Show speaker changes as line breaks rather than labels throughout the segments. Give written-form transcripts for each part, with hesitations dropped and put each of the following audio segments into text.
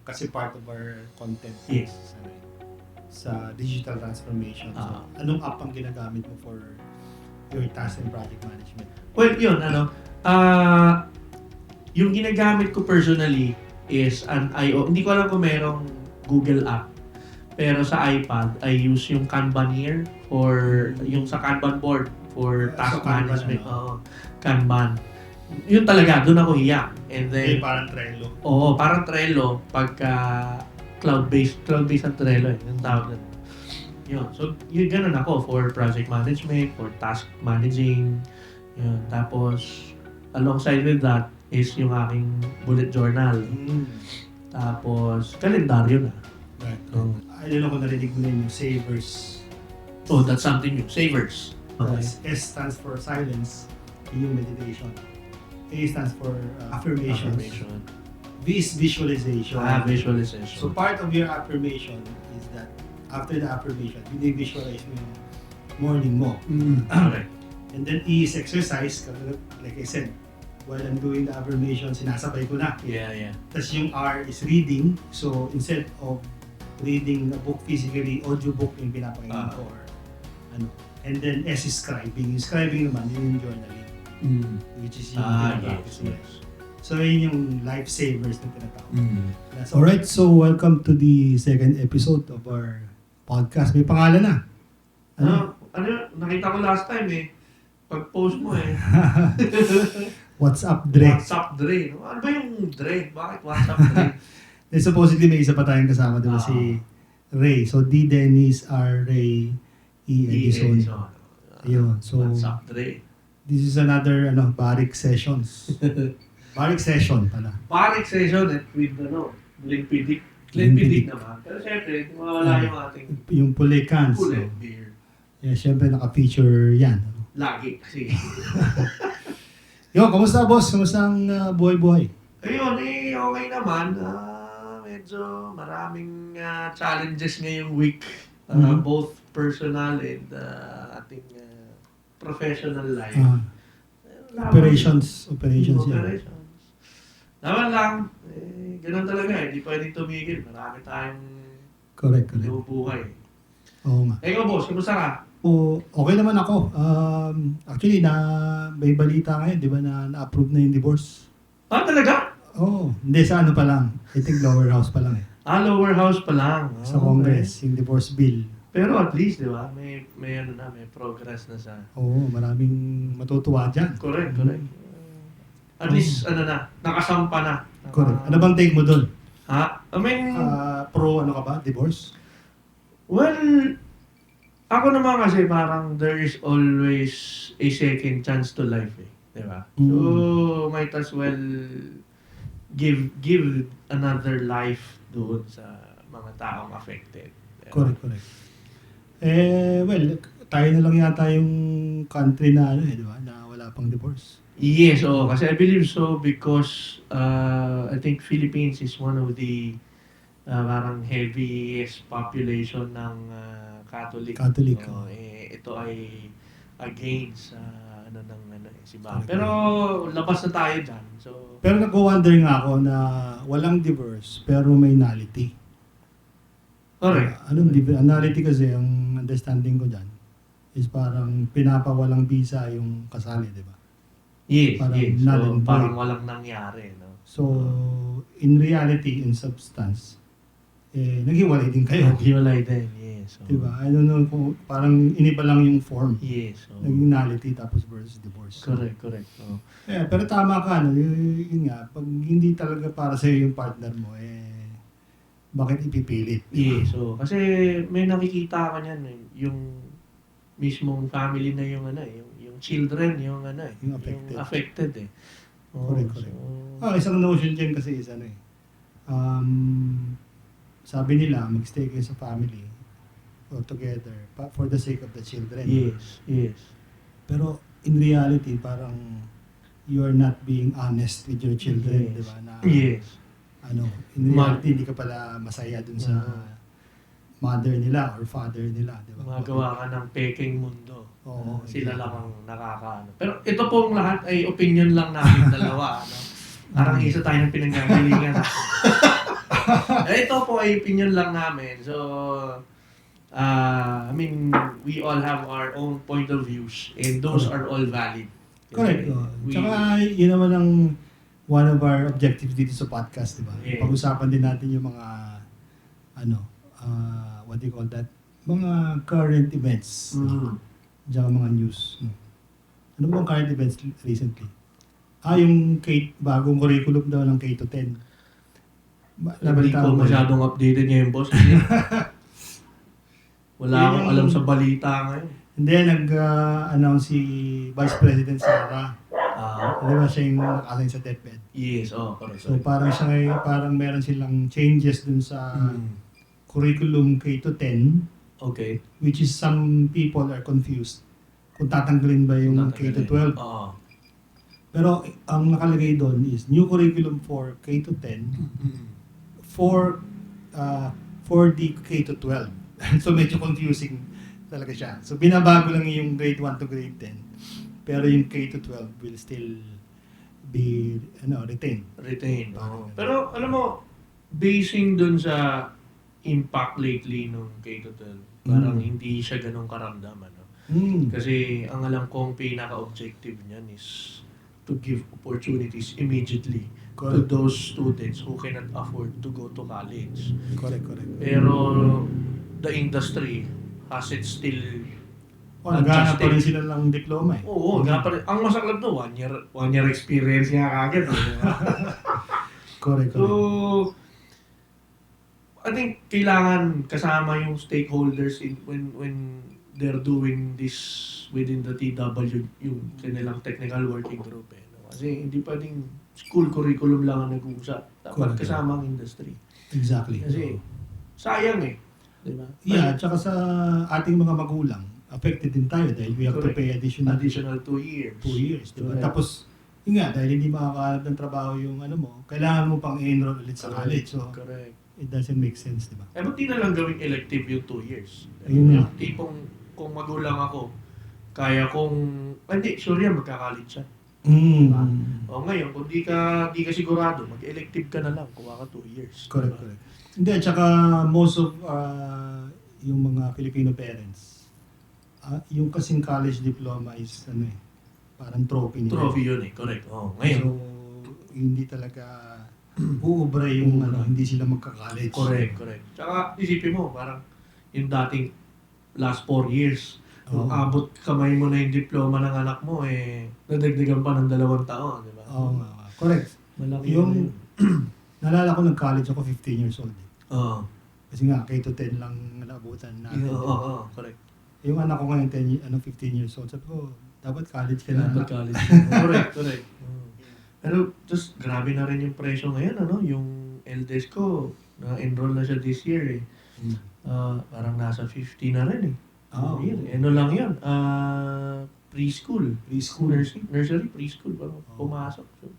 kasi part of our content
Yes.
sa digital transformation. So, anong app ang ginagamit mo for your task and project management?
Well, yun, yung ginagamit ko personally is an hindi ko alam kung merong Google app. Pero sa iPad, I use yung kanban for yung sa kanban board for task management. Kanban. Yun talaga, doon ako hiyak. And then,
parang Trello.
Oo, parang Trello pagka cloud-based ang Trello yung tawag na. Yun. So, yun ganun ako for project management, for task managing. Yun. Tapos, alongside with that is yung aking bullet journal. Tapos, kalendaryo na.
Right. I don't know kung narinig mo na yung savers.
Oh, that's something new. Savers. Okay.
S stands for silence, yung meditation. A stands for affirmations. V is visualization.
Visualization.
So part of your affirmation is that after the affirmation, you visualize mo yung morning mo.
Okay.
And then E is exercise. Like I said, while I'm doing the affirmation, sinasabay ko na.
Yeah.
Tapos yung R is reading. So instead of reading a book physically, audiobook yung pinapakinggan ko. Or, And then S is scribing. Yung scribing naman, yun yung journaling. Which is yung practice.
Yes.
So yun yung lifesavers na tinatawag. Alright, so welcome to the second episode of our podcast. May pangalan na.
Nakita ko last time pag-post mo
What's up, Dre?
What's up, Dre? Ano ba yung Dre? Bakit what's up, Dre?
Supposedly may isa pa tayong kasama, diba? Si Ray. So D. Dennis, R. Ray, E. Edison. Ayun. So,
what's up, Dre?
This is another Barik sessions. Barik session pala.
Barik session with Glenn Pidik naman. Pero syempre, mawala yung ating
yung Pulikans.
beer.
Yeah, syempre naka-feature yan.
Lagi kasi.
Yo, kamusta boss? Kamusta ang buhay-buhay?
Ayun, okay naman. Medyo maraming challenges ngayong week. Both personal and ating professional life.
Operations yan.
Naman lang, ganun talaga Hindi pwedeng tumigil. Marami tayong
Correct.
buhay.
Oo nga.
Ikaw boss, kumusta ka?
Okay naman ako. Actually, may balita ngayon, di ba, na-approve na yung divorce.
Talaga?
Hindi sa pa lang. I think lower house pa lang
Lower house pa lang.
Sa Congress, yung divorce bill.
Pero at least, di ba, may progress na sa...
Maraming matutuwa dyan.
Correct. At least, nakasampa na.
Correct. Ano bang take mo doon?
I mean...
Pro ka ba? Divorce?
Well, ako naman kasi parang there is always a second chance to life di ba? So, might as well give another life doon sa mga taong affected. Diba?
Correct. Well, tayo na lang yata yung country na di ba? Na wala pang divorce.
Yes, kasi I believe so because I think Philippines is one of the parang heaviest population ng Catholic. Ito ay against simbahan. Pero labas na tayo dyan. So,
pero nag-wonder nga ako na walang divorce pero may nullity.
Correct.
Anong nullity kasi, ang understanding ko dyan is parang pinapawalang visa yung kasali, di ba?
Yes. So,
parang
walang nangyari. No?
So, in reality, in substance, naghiwalay din kayo.
Naghiwalay din, yes. So,
diba? I don't know kung parang iniba lang yung form.
Yes. So,
naging nullity tapos versus divorce.
Correct.
Pero tama ka, yun nga, pag hindi talaga para sa'yo yung partner mo, bakit ipipilit?
Yes. So, kasi may nakikita ka niyan, yung mismong family na yung yung children, yung affected
Correct. Isang notion dyan kasi is sabi nila, magstay kayo sa family or together for the sake of the children.
Yes.
Pero in reality, parang you are not being honest with your children, di ba? In reality, hindi ka pala masaya dun sa mother nila or father nila, di ba?
Magawa ka ng peking mundo. Sila
exactly.
lang ang nakakaano. Pero ito pong lahat ay opinion lang namin dalawa. Parang isa tayo ng pinanggagalingan. Ito po ay opinion lang namin. So, I mean, we all have our own point of views and those are all valid.
Correct.
We,
Tsaka yun naman ang one of our objectives dito sa podcast, di ba?
Yeah.
Pag-usapan din natin yung mga, what do you call that? Mga current events. Tsaka mga news. Ano bang current events recently? Yung bagong curriculum daw ng K to 10.
Hindi ko masyadong updated ngayon, boss. Wala akong alam sa balita ngayon.
And then, nag-announce si Vice President Sara. Di ba siya yung nakasign sa deathbed?
Yes, correct.
So, parang meron silang changes dun sa curriculum K to 10.
Okay.
Which is some people are confused kung tatanggalin ba yung K to 12. Pero ang nakalagay doon is new curriculum for K to 10 for the K to 12. So medyo confusing talaga siya. So binabago lang yung grade 1 to grade 10. Pero yung K to 12 will still be retained.
Pero alam mo, basing dun sa impact lately nung K to 12, parang hindi siya ganun karamdaman. Kasi ang alam kong pinaka-objective niyan is to give opportunities immediately to those students who cannot afford to go to college.
Correct.
Pero the industry has it still
naghahanap pa rin sila ng diploma eh.
Oo, ang masaklap no, one year experience nga kagad.
Correct.
So, I think kailangan kasama yung stakeholders when they're doing this within the TW, yung kanilang technical working group. Kasi hindi pwedeng school curriculum lang ang nag-uusap. Dapat kasama ang industry.
Exactly.
Kasi sayang eh. Diba?
Yeah, tsaka sa ating mga magulang, affected din tayo dahil we have to pay additional
2 years.
2 years, diba? Tapos, yun nga, dahil hindi makakahanap ng trabaho yung kailangan mo pang enroll ulit sa college. So, it doesn't make sense, diba?
Ba't di na lang gawing elective yung 2 years?
Ayun nga.
Tipong, kung magulang ako, kaya kung, hindi, sure yan, magka-college siya. Ngayon, kung di ka sigurado, mag-elective ka na lang, kuha ka 2 years.
Correct. Hindi, at saka most of yung mga Filipino parents, yung kasing college diploma is parang trophy nila.
Trophy yun eh, correct. Ngayon.
So, hindi talaga uubra yung hindi sila magka-college.
Correct. Tsaka isipin mo, parang yung dating last 4 years, kung abot kamay mo na yung diploma ng anak mo, nadagdagan pa ng 2 taon, di ba?
Oo nga. Correct.
Malaki
yung, naalala ko nag-college ako 15 years old. Kasi nga, K to 10 lang naabutan natin.
Correct.
Yung anak ko ngayon, 15 years old, sabi ko, dapat college ka na.
Dapat college. Correct. Pero, just grabe na rin yung presyo ngayon, yung eldest ko, na-enroll na siya this year parang nasa 50 na rin lang yun? Preschool. Nursery, preschool. Pumasok. So,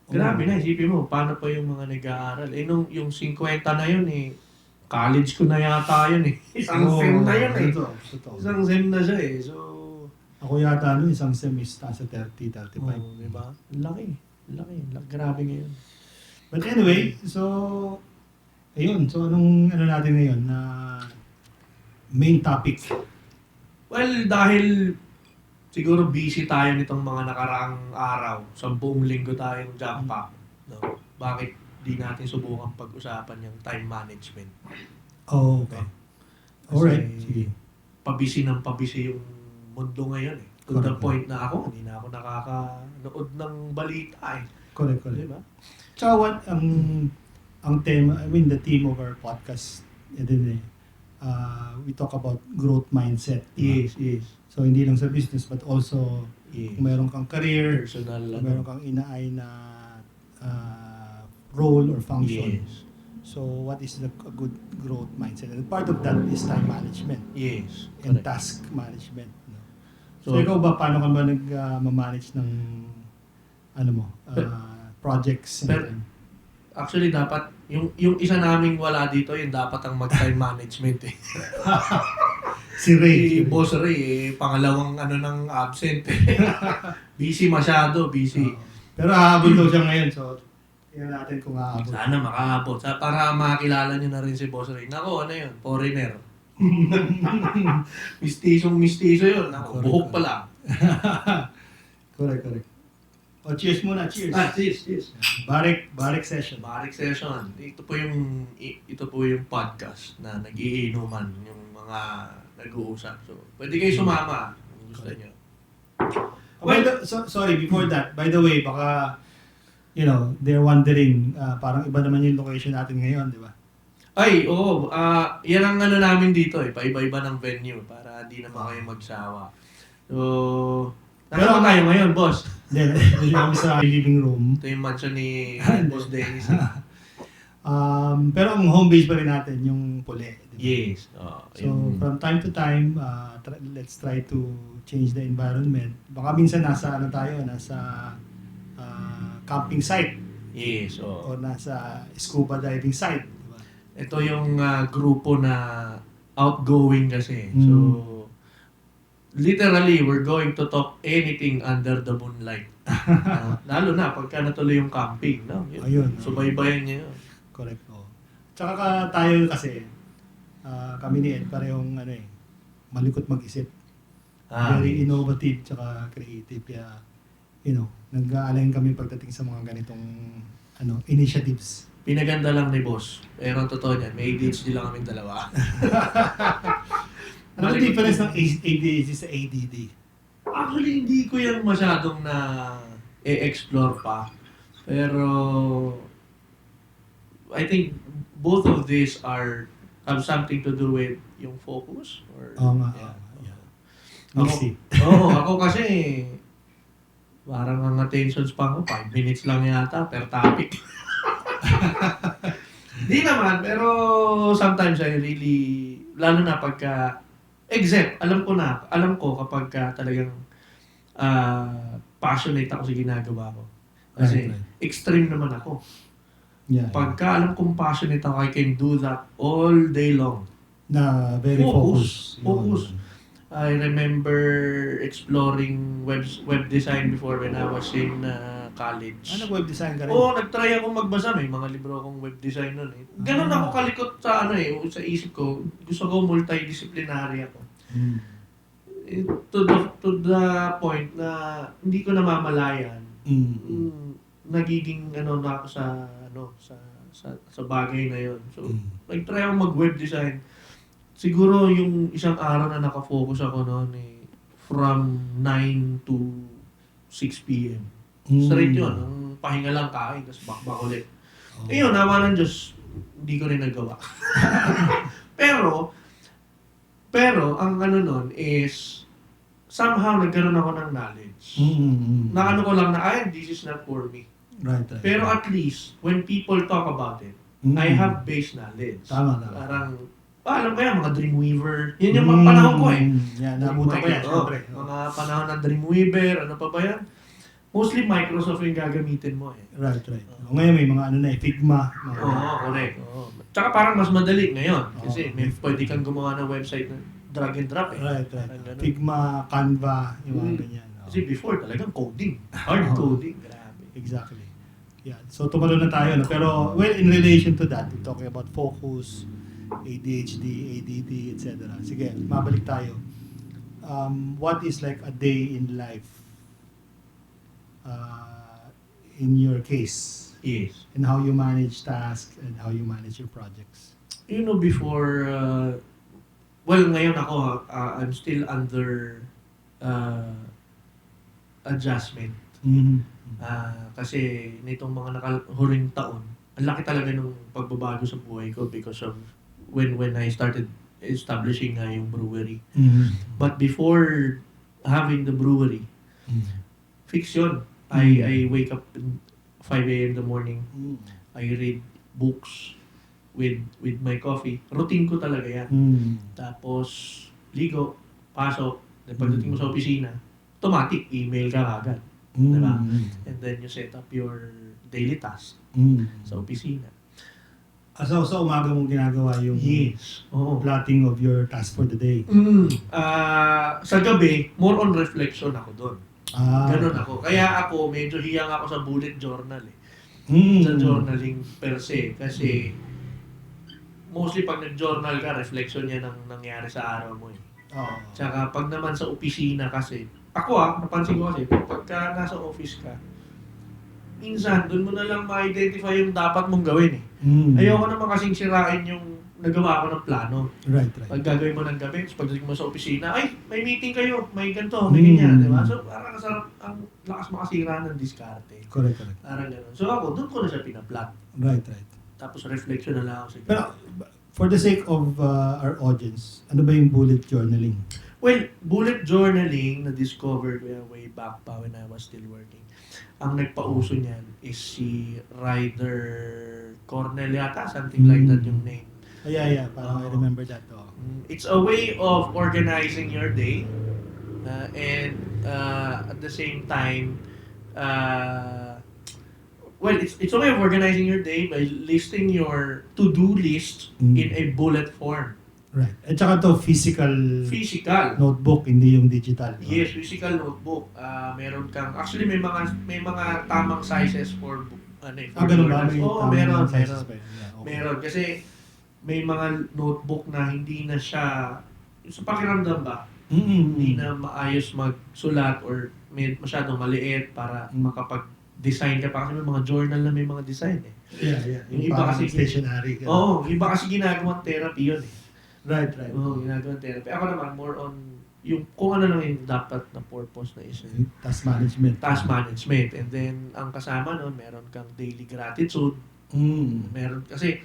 grabe na, isipin mo, paano pa yung mga nag-aaral? Yung 50 na yun college ko na yata yun Isang sem na yun
Totoo.
Isang sem na siya So,
ako yata isang sem is nasa 30, 35.
Diba? Laki. Grabe ngayon.
But anyway, so, ayun. So, anong natin ngayon na main topic?
Well, dahil siguro busy tayo nitong mga nakaraang araw. Sa buong linggo tayong jump-up. No? Bakit di natin subukan pag-usapan yung time management?
Okay. Alright. Sige.
Pabisi yung mundo ngayon To the point na ako, hindi na ako nakakanood ng balita
Correct.
Diba?
So what ang tema, the theme of our podcast, we talk about growth mindset.
Yes.
So hindi lang sa business but also kung meron kang career,
personal,
kung meron kang inaay na role or function.
Yes.
So what is a good growth mindset? And part of that is time management.
Yes.
And task management. So ikaw ba, paano ka ba nag-manage ng projects?
Actually, dapat, yung isa naming wala dito, yung dapat ang mag-time management
Si Ray.
Boss Ray, pangalawang ng absent Busy masyado, busy.
Pero hahabol daw siya ngayon, so Tingnan natin kung aabot.
Sana makaabot. Para makakilala nyo na rin si Boss Ray. Nako, ano yun? Foreigner. Mistiso yun. Nako, buhok pa lang.
Correct. O, cheers muna, cheers.
Cheers.
Barik session.
Barik session. Ito po yung podcast na nag-iinuman yung mga nag-uusap. So, pwede kayo sumama kung gusto nyo.
Sorry, before that, by the way, baka, they're wondering, parang iba naman yung location natin ngayon, di ba?
Ay, oo. Yan ang namin dito paiba-iba ng venue para di naman kayo magsawa. So, nakita tayo ngayon, boss.
Hindi kami sa living room.
Ito yung mansion ni Boss Dennis.
Pero ang home base pa rin natin, yung puli. Diba?
Yes.
From time to time, let's try to change the environment. Baka minsan nasa camping site.
Yes.
O nasa scuba diving site. Diba?
Ito yung grupo na outgoing kasi. So, literally, we're going to talk anything under the moonlight. Lalo na pagka natuloy yung camping. No?
Ayun.
Subaybayan niya yun.
Correct. Tsaka tayo kasi, kami ni Ed, parehong malikot mag-isip. Very innovative tsaka creative. Kaya, nag-aalain kami pagdating sa mga ganitong initiatives.
Pinaganda lang ni boss. Pero ang totoo niyan, may ADHD lang kaming dalawa.
Ano ang difference ng ADHD sa ADD?
Actually, hindi ko yan masyadong na-explore pa. Pero, I think both of these have something to do with yung focus.
Oo nga. Mixy.
Ako kasi, parang ang attention span ko, 5 minutes lang yata per topic. Di naman, pero sometimes I really, lalo na pagka, alam ko kapag talagang passionate ako sa ginagawa ko. Kasi extreme naman ako.
Yeah.
Pagka alam kong passionate ako, I can do that all day long.
Na very focus.
I remember exploring web design before when I was in college.
Web design ka rin?
Oo, nag-try ako magbasa. May mga libro akong web design nun Ganon ako kalikot sa sa isip ko. Gusto ko multidisciplinary ako. To the point na hindi ko namamalayan. Nagiging na ako sa bagay na yon. So, nag-try ako mag-web design. Siguro yung isang araw na nakafocus ako noon from 9 to 6 p.m. Straight yun. Ang pahinga lang kain, tapos bakbak ulit. Yun, nawa ng Diyos, hindi ko rin nagawa. pero, ang nun is, somehow nagkaroon ako ng knowledge. Na ko lang na, this is not for me.
Right.
Pero at least, when people talk about it, I have base knowledge.
Tama.
Parang, alam ko yan, mga Dreamweaver. Yan yung mga panahon ko
Yan, nabuta ko yan, syempre.
Mga panahon ng Dreamweaver, ano pa ba yan? Mostly Microsoft yung gagamitin mo
Right. Ngayon may mga Figma.
Correct. Tsaka parang mas madali ngayon. Kasi may pwede kang gumawa ng website na drag and drop
Right. Figma, Canva, yung mga ganyan.
Kasi before talagang coding. Hard coding. Grabe.
Exactly. Yeah. So tumalo na tayo. Pero, in relation to that, we're talking about focus, ADHD, ADD, etc. Sige, mabalik tayo. What is like a day in life in your case?
Yes.
And how you manage tasks and how you manage your projects?
Before, ngayon ako, I'm still under adjustment. Kasi nitong mga nakahuling taon, ang laki talaga ng pagbabago sa buhay ko because of when I started establishing yung brewery. But before having the brewery, fix yun. I wake up 5 a.m. in the morning. I read books with my coffee. Routine ko talaga yan. Tapos, ligo, pasok. Then pagdating mo sa opisina, automatic, email ka agad. Diba? And then you set up your daily task sa opisina.
So, sa umaga mong ginagawa yung plotting of your task for the day?
Sa gabi, more on reflection ako doon. Ganon ako. Kaya ako, medyo hiyang ako sa bullet journal sa journaling per se. Kasi mostly pag nag-journal ka, reflection yan ang nangyari sa araw mo eh. Tsaka pag naman sa opisina kasi, ako napansin ko kasi, pagka nasa office ka, minsan doon mo na lang ma-identify yung dapat mong gawin eh. Ayoko naman kasing sirain yung nagawa ko ng plano.
Right.
Pag gagawin mo ng gabi, pagdating mo sa opisina, ay, may meeting kayo, may ganito, may ganyan, di ba? So, parang ang lakas makasira ng diskarte.
Correct.
Parang gano'n. So ako, doon ko na siya pinaplan.
Right.
Tapos reflection na lang ako sa gabi.
Pero, for the sake of our audience, ano ba yung bullet journaling?
Well, bullet journaling na-discover ko yan way back pa when I was still working. Ang nagpauso niyan is si Ryder Cornell yata, something like that yung name.
Yeah, parang I remember that.
It's a way of organizing your day and at the same time, well, it's a way of organizing your day by listing your to-do list in a bullet form.
Right. At saka to physical notebook, hindi yung digital.
Yes, physical notebook. Meron kang, actually may mga tamang sizes for
ganun ba?
Meron.
Sizes pa yun. Yeah, okay.
Meron kasi may mga notebook na hindi na siya, sa pakiramdam ba, hindi na maayos magsulat or masyadong maliit para makapag-design ka pa. Kasi may mga journal na may mga design eh.
Yeah.
Yung iba kasi
stationary.
Iba kasi ginagawang therapy yun eh.
Right.
Ginagawang therapy. Ako naman, more on yung kung ano lang yung dapat na purpose na isa.
Task management.
And then, ang kasama nun, meron kang daily gratitude. Meron, kasi,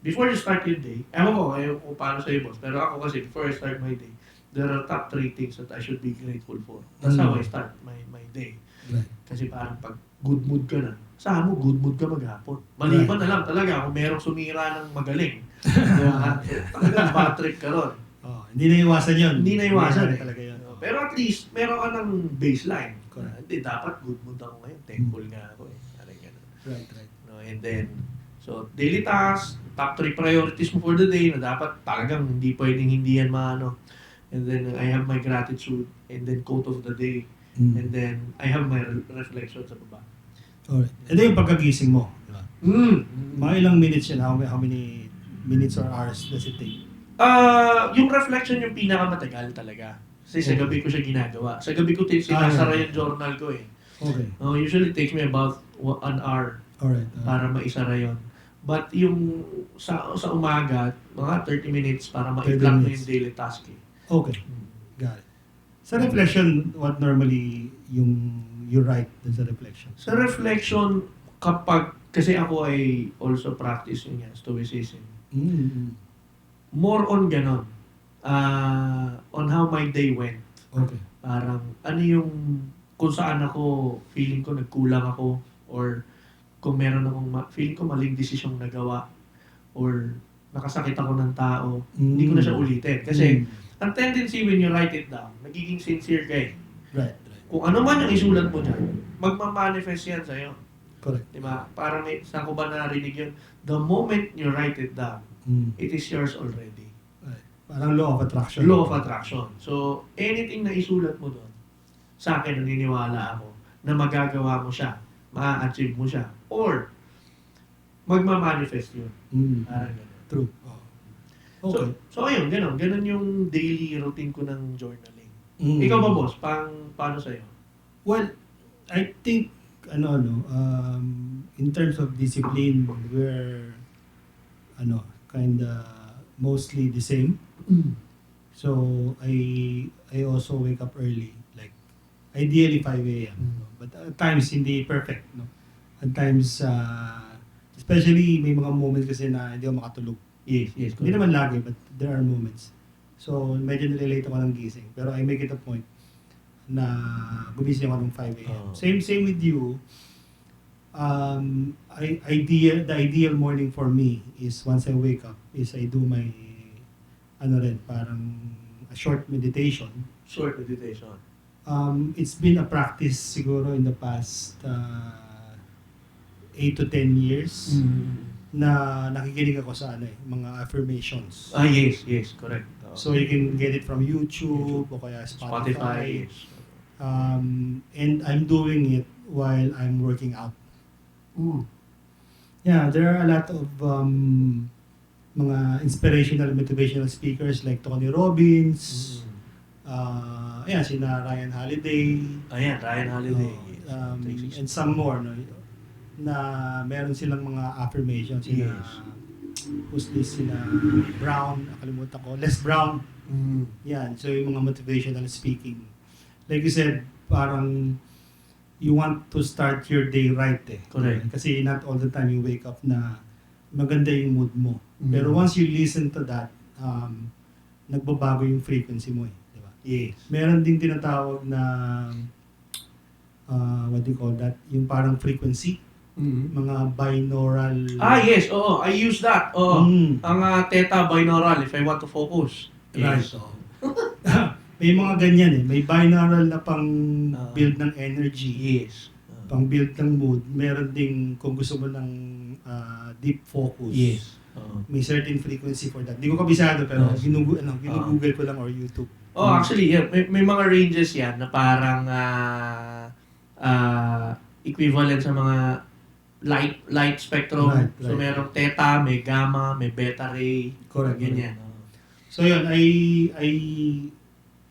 before you start your day, ewan ko kung paano sa'yo, boss, pero ako kasi, before I start my day, there are top 3 things that I should be grateful for. That's how I start my day.
Right.
Kasi parang pag good mood ka na, saan mo good mood ka maghapon. Maliban na lang talaga kung merong sumira ng magaling. Talagang bad trip ka ron.
Hindi na iwasan yun.
Hindi na iwasan
talaga yun.
Pero at least, meron ka ng baseline.
Correct.
Hindi, dapat good mood ako ngayon. Thankful nga ako eh.
Right.
And then, so, daily tasks, top 3 priorities mo for the day na dapat talagang hindi pwedeng hindi yan maano. And then, I have my gratitude. And then, quote of the day. And then, I have my reflection sa baba.
Alright. And then yung pagkagising mo, di ba? Mga ilang minutes yun? How many minutes or hours does it take?
Yung reflection yung pinakamatagal talaga. Kasi sa gabi ko siya ginagawa. Sa gabi ko sinasara yung journal ko eh.
Okay.
Usually it takes me about 1 hour para maisara yun. But yung sa umaga, mga 30 minutes para ma-plan mo yung daily task eh.
Okay. Got it. Sa reflection, what normally you write dun sa reflection?
Sa reflection, kasi ako ay also practice yun yan, stoicism. More on ganon. On how my day went.
Okay.
Parang ano yung kung saan ako feeling ko nagkulang ako or kung meron akong feeling ko maling desisyong nagawa or nakasakit ako ng tao, hindi ko na siya ulitin. Kasi ang tendency when you write it down, nagiging sincere ka eh.
Right.
Kung ano man yung isulat mo dyan, magmamanifest yan sa'yo.
Correct.
Diba? Parang saan ko ba narinig yun? The moment you write it down, it is yours already.
Right. Parang law of attraction.
Law of attraction. So, anything na isulat mo doon, sa akin naniniwala ako na magagawa mo siya, ma-achieve mo siya, or magmamanifest yun. Parang gano'n.
True. Okay.
So ayun, ganun yung daily routine ko ng journaling. Ikaw ba, boss? Paano sa'yo?
Well, I think, in terms of discipline, we're, kinda mostly the same. So, I also wake up early, like, ideally 5 a.m. But at times, hindi perfect, no? At times, especially may mga moments kasi na hindi ako makatulog.
Yes.
Hindi naman lagi, but there are moments. So, medyo nililate ako ng gising. Pero I make it a point na gumising ako ng 5 a.m. Same with you. The ideal morning for me is once I wake up, is I do my, parang a short meditation.
Short meditation.
It's been a practice siguro in the past 8 to 10 years. Na nakikinig ako sa mga affirmations.
Yes, correct.
So you can get it from YouTube o kaya Spotify.
Yes.
And I'm doing it while I'm working out. Yeah, there are a lot of mga inspirational, motivational speakers like Tony Robbins, ayan, sina Ryan Holiday.
Ayan, Ryan Holiday.
And some more, no? Na meron silang mga affirmations. Sina, who's this? Sina Brown, nakalimutan ko. Les Brown. Yan, so yung mga motivational speaking. Like you said, parang you want to start your day right eh.
Correct.
Kasi not all the time you wake up na maganda yung mood mo. Pero once you listen to that, nagbabago yung frequency mo eh. Diba?
Yes.
Meron ding tinatawag na, what do you call that? Yung parang frequency. Mga binaural.
Yes, oo. I use that. Oo. Ang theta binaural if I want to focus.
Right.
Yes.
May mga ganyan eh. May binaural na pang build ng energy.
Yes.
Pang build ng mood. Meron ding kung gusto mo ng deep focus.
Yes.
May certain frequency for that. Hindi ko kabisado pero ginugoogle ko lang or YouTube.
Actually, yeah, may mga ranges yan na parang equivalent sa mga light spectrum.
Right.
So merong theta, may gamma, may beta ray.
Correct.
Ganyan.
So yun, I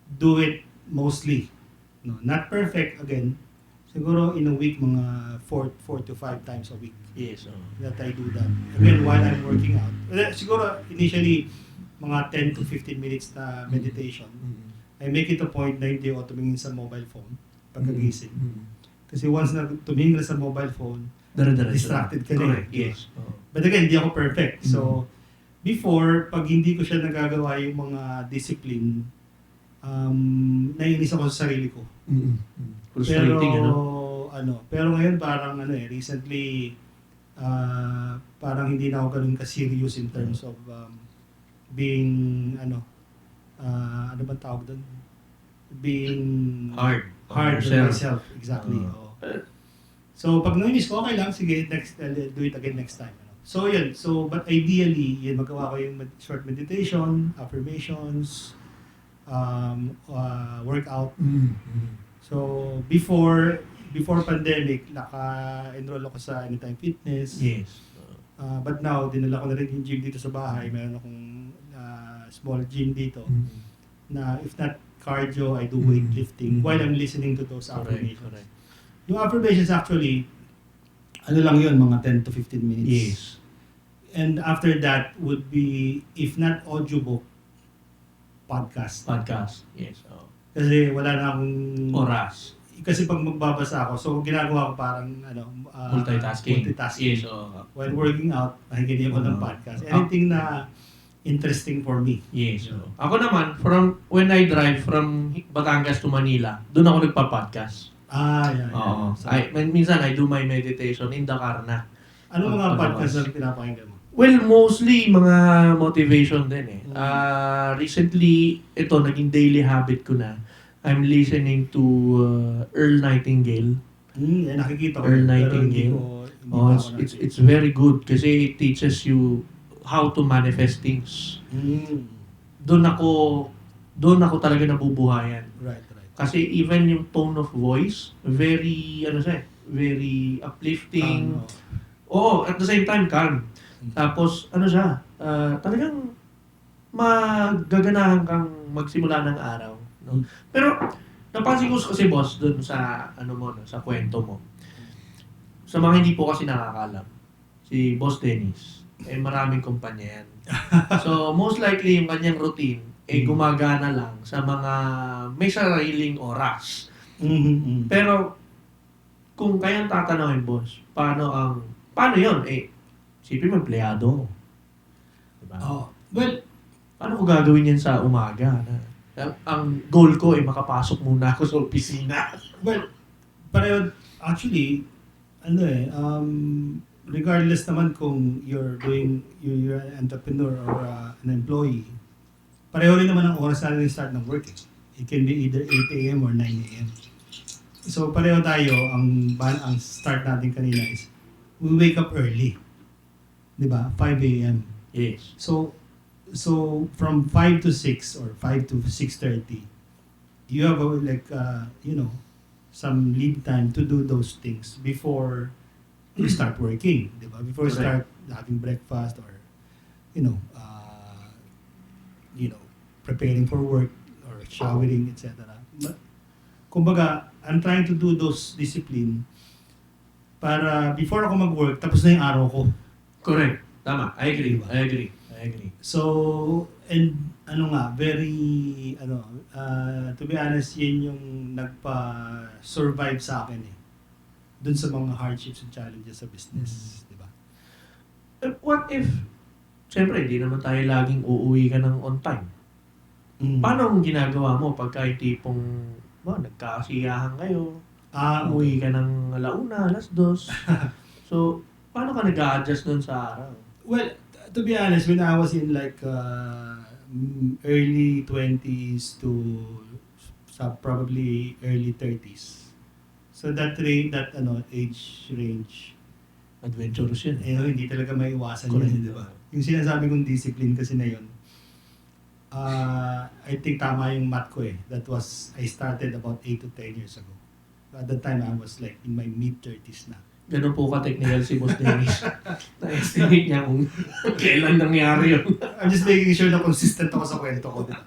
do it mostly. No, not perfect again. Siguro in a week, mga 4 to 5 times a week.
Yes.
That I do that. Again, while I'm working out. Siguro initially, mga 10 to 15 minutes na meditation. I make it a point na hindi ako tumingin sa mobile phone pagkagising. Kasi once na tumingin ka sa mobile phone, distracted ka na.
Yes.
But again, hindi ako perfect. So, before, pag hindi ko siya nagagawa yung mga discipline, naiinis ako sa sarili ko.
Frustrating,
Pero ngayon parang recently, parang hindi na ako ganun ka-serious in terms of being, ano bang tawag doon? Being
hard
on myself. Exactly. So, pag nainis ko, okay lang, sige, do it again next time. So, yun. So, but ideally, magawa ko yung short meditation, affirmations, workout. So, before pandemic, naka-enroll ako sa Anytime Fitness.
Yes.
But now, dinala ko na rin yung gym dito sa bahay. Meron akong small gym dito. Na if not cardio, I do weightlifting while I'm listening to those affirmations.
Correct.
Yung affirmations actually, ano lang yun, mga 10 to 15 minutes.
Yes.
And after that would be, if not audiobook, podcast.
Yes.
Kasi wala na akong
Oras.
Kasi pag magbabasa ako, so ginagawa ko parang
Multitasking. Yes.
While working out, nakikinig ako ng podcast. Anything na interesting for me.
Yes. Ako naman, from when I drive from Batangas to Manila, doon ako nagpa-podcast.
Yeah.
So, minsan I do my meditation in the car na.
Ano mga podcast na pinapakinggan mo?
Well, mostly mga motivation din eh. Recently, ito, naging daily habit ko na. I'm listening to Earl Nightingale.
Nakikita ko.
Earl Nightingale. It's very good kasi it teaches you how to manifest things. Doon ako talaga nabubuhayan.
Right.
Kasi even yung tone of voice, very uplifting. At the same time, calm. Tapos, talagang magaganahan kang magsimula ng araw. No? Pero, napansin ko kasi boss, dun sa, sa kwento mo. Sa mga hindi po kasi nakakalam, si Boss Dennis, maraming kumpanya yan. So, most likely, yung kanyang routine, gumagana lang sa mga may sariling oras. Pero, kung kayang tatanawin, boss, paano yun? Sipin mo, empleyado. Diba?
Well,
paano ko gagawin yan sa umaga? Ang goal ko ay makapasok muna ako sa opisina.
Well, pareho, actually, regardless naman kung you're an entrepreneur or an employee, pareho rin naman ang oras natin start ng work. It can be either 8 a.m. or 9 a.m. So pareho tayo, ang start natin kanina is, we wake up early. Diba? 5 a.m.
Yes.
So from 5 to 6 or 5 to 6:30, you have some lead time to do those things before you start working, di ba? Before you
Correct.
start having breakfast or, you know, preparing for work or showering, etc. But, kumbaga, I'm trying to do those discipline para before ako mag-work, tapos na yung araw ko.
Correct. Tama. I agree.
Diba?
I agree. I agree.
So, and to be honest, yun yung nagpa-survive sa akin eh. Dun sa mga hardships and challenges sa business, di ba?
What if, siyempre, hindi naman tayo laging uuwi ka ng on time. Paano ang ginagawa mo pagka yung tipong, nagkakasiyahan kayo, umuwi ka ng 1:00, 2:00. So, paano ka nag-a-adjust dun sa araw?
Well, to be honest, when I was in like early 20s to probably early 30s. So that age range,
Adventurous yun.
hindi talaga maiwasan
Correct.
yun, di ba? Yung sinasabi kong discipline kasi na yun, I think tama yung math ko eh. I started about 8 to 10 years ago. At that time, I was like in my mid-30s na.
Ganun po ka-technical si Boss Dennis. Na-estimate niya kung kailan nangyari yun.
I'm just making sure na consistent ako sa kwento ko. Diba?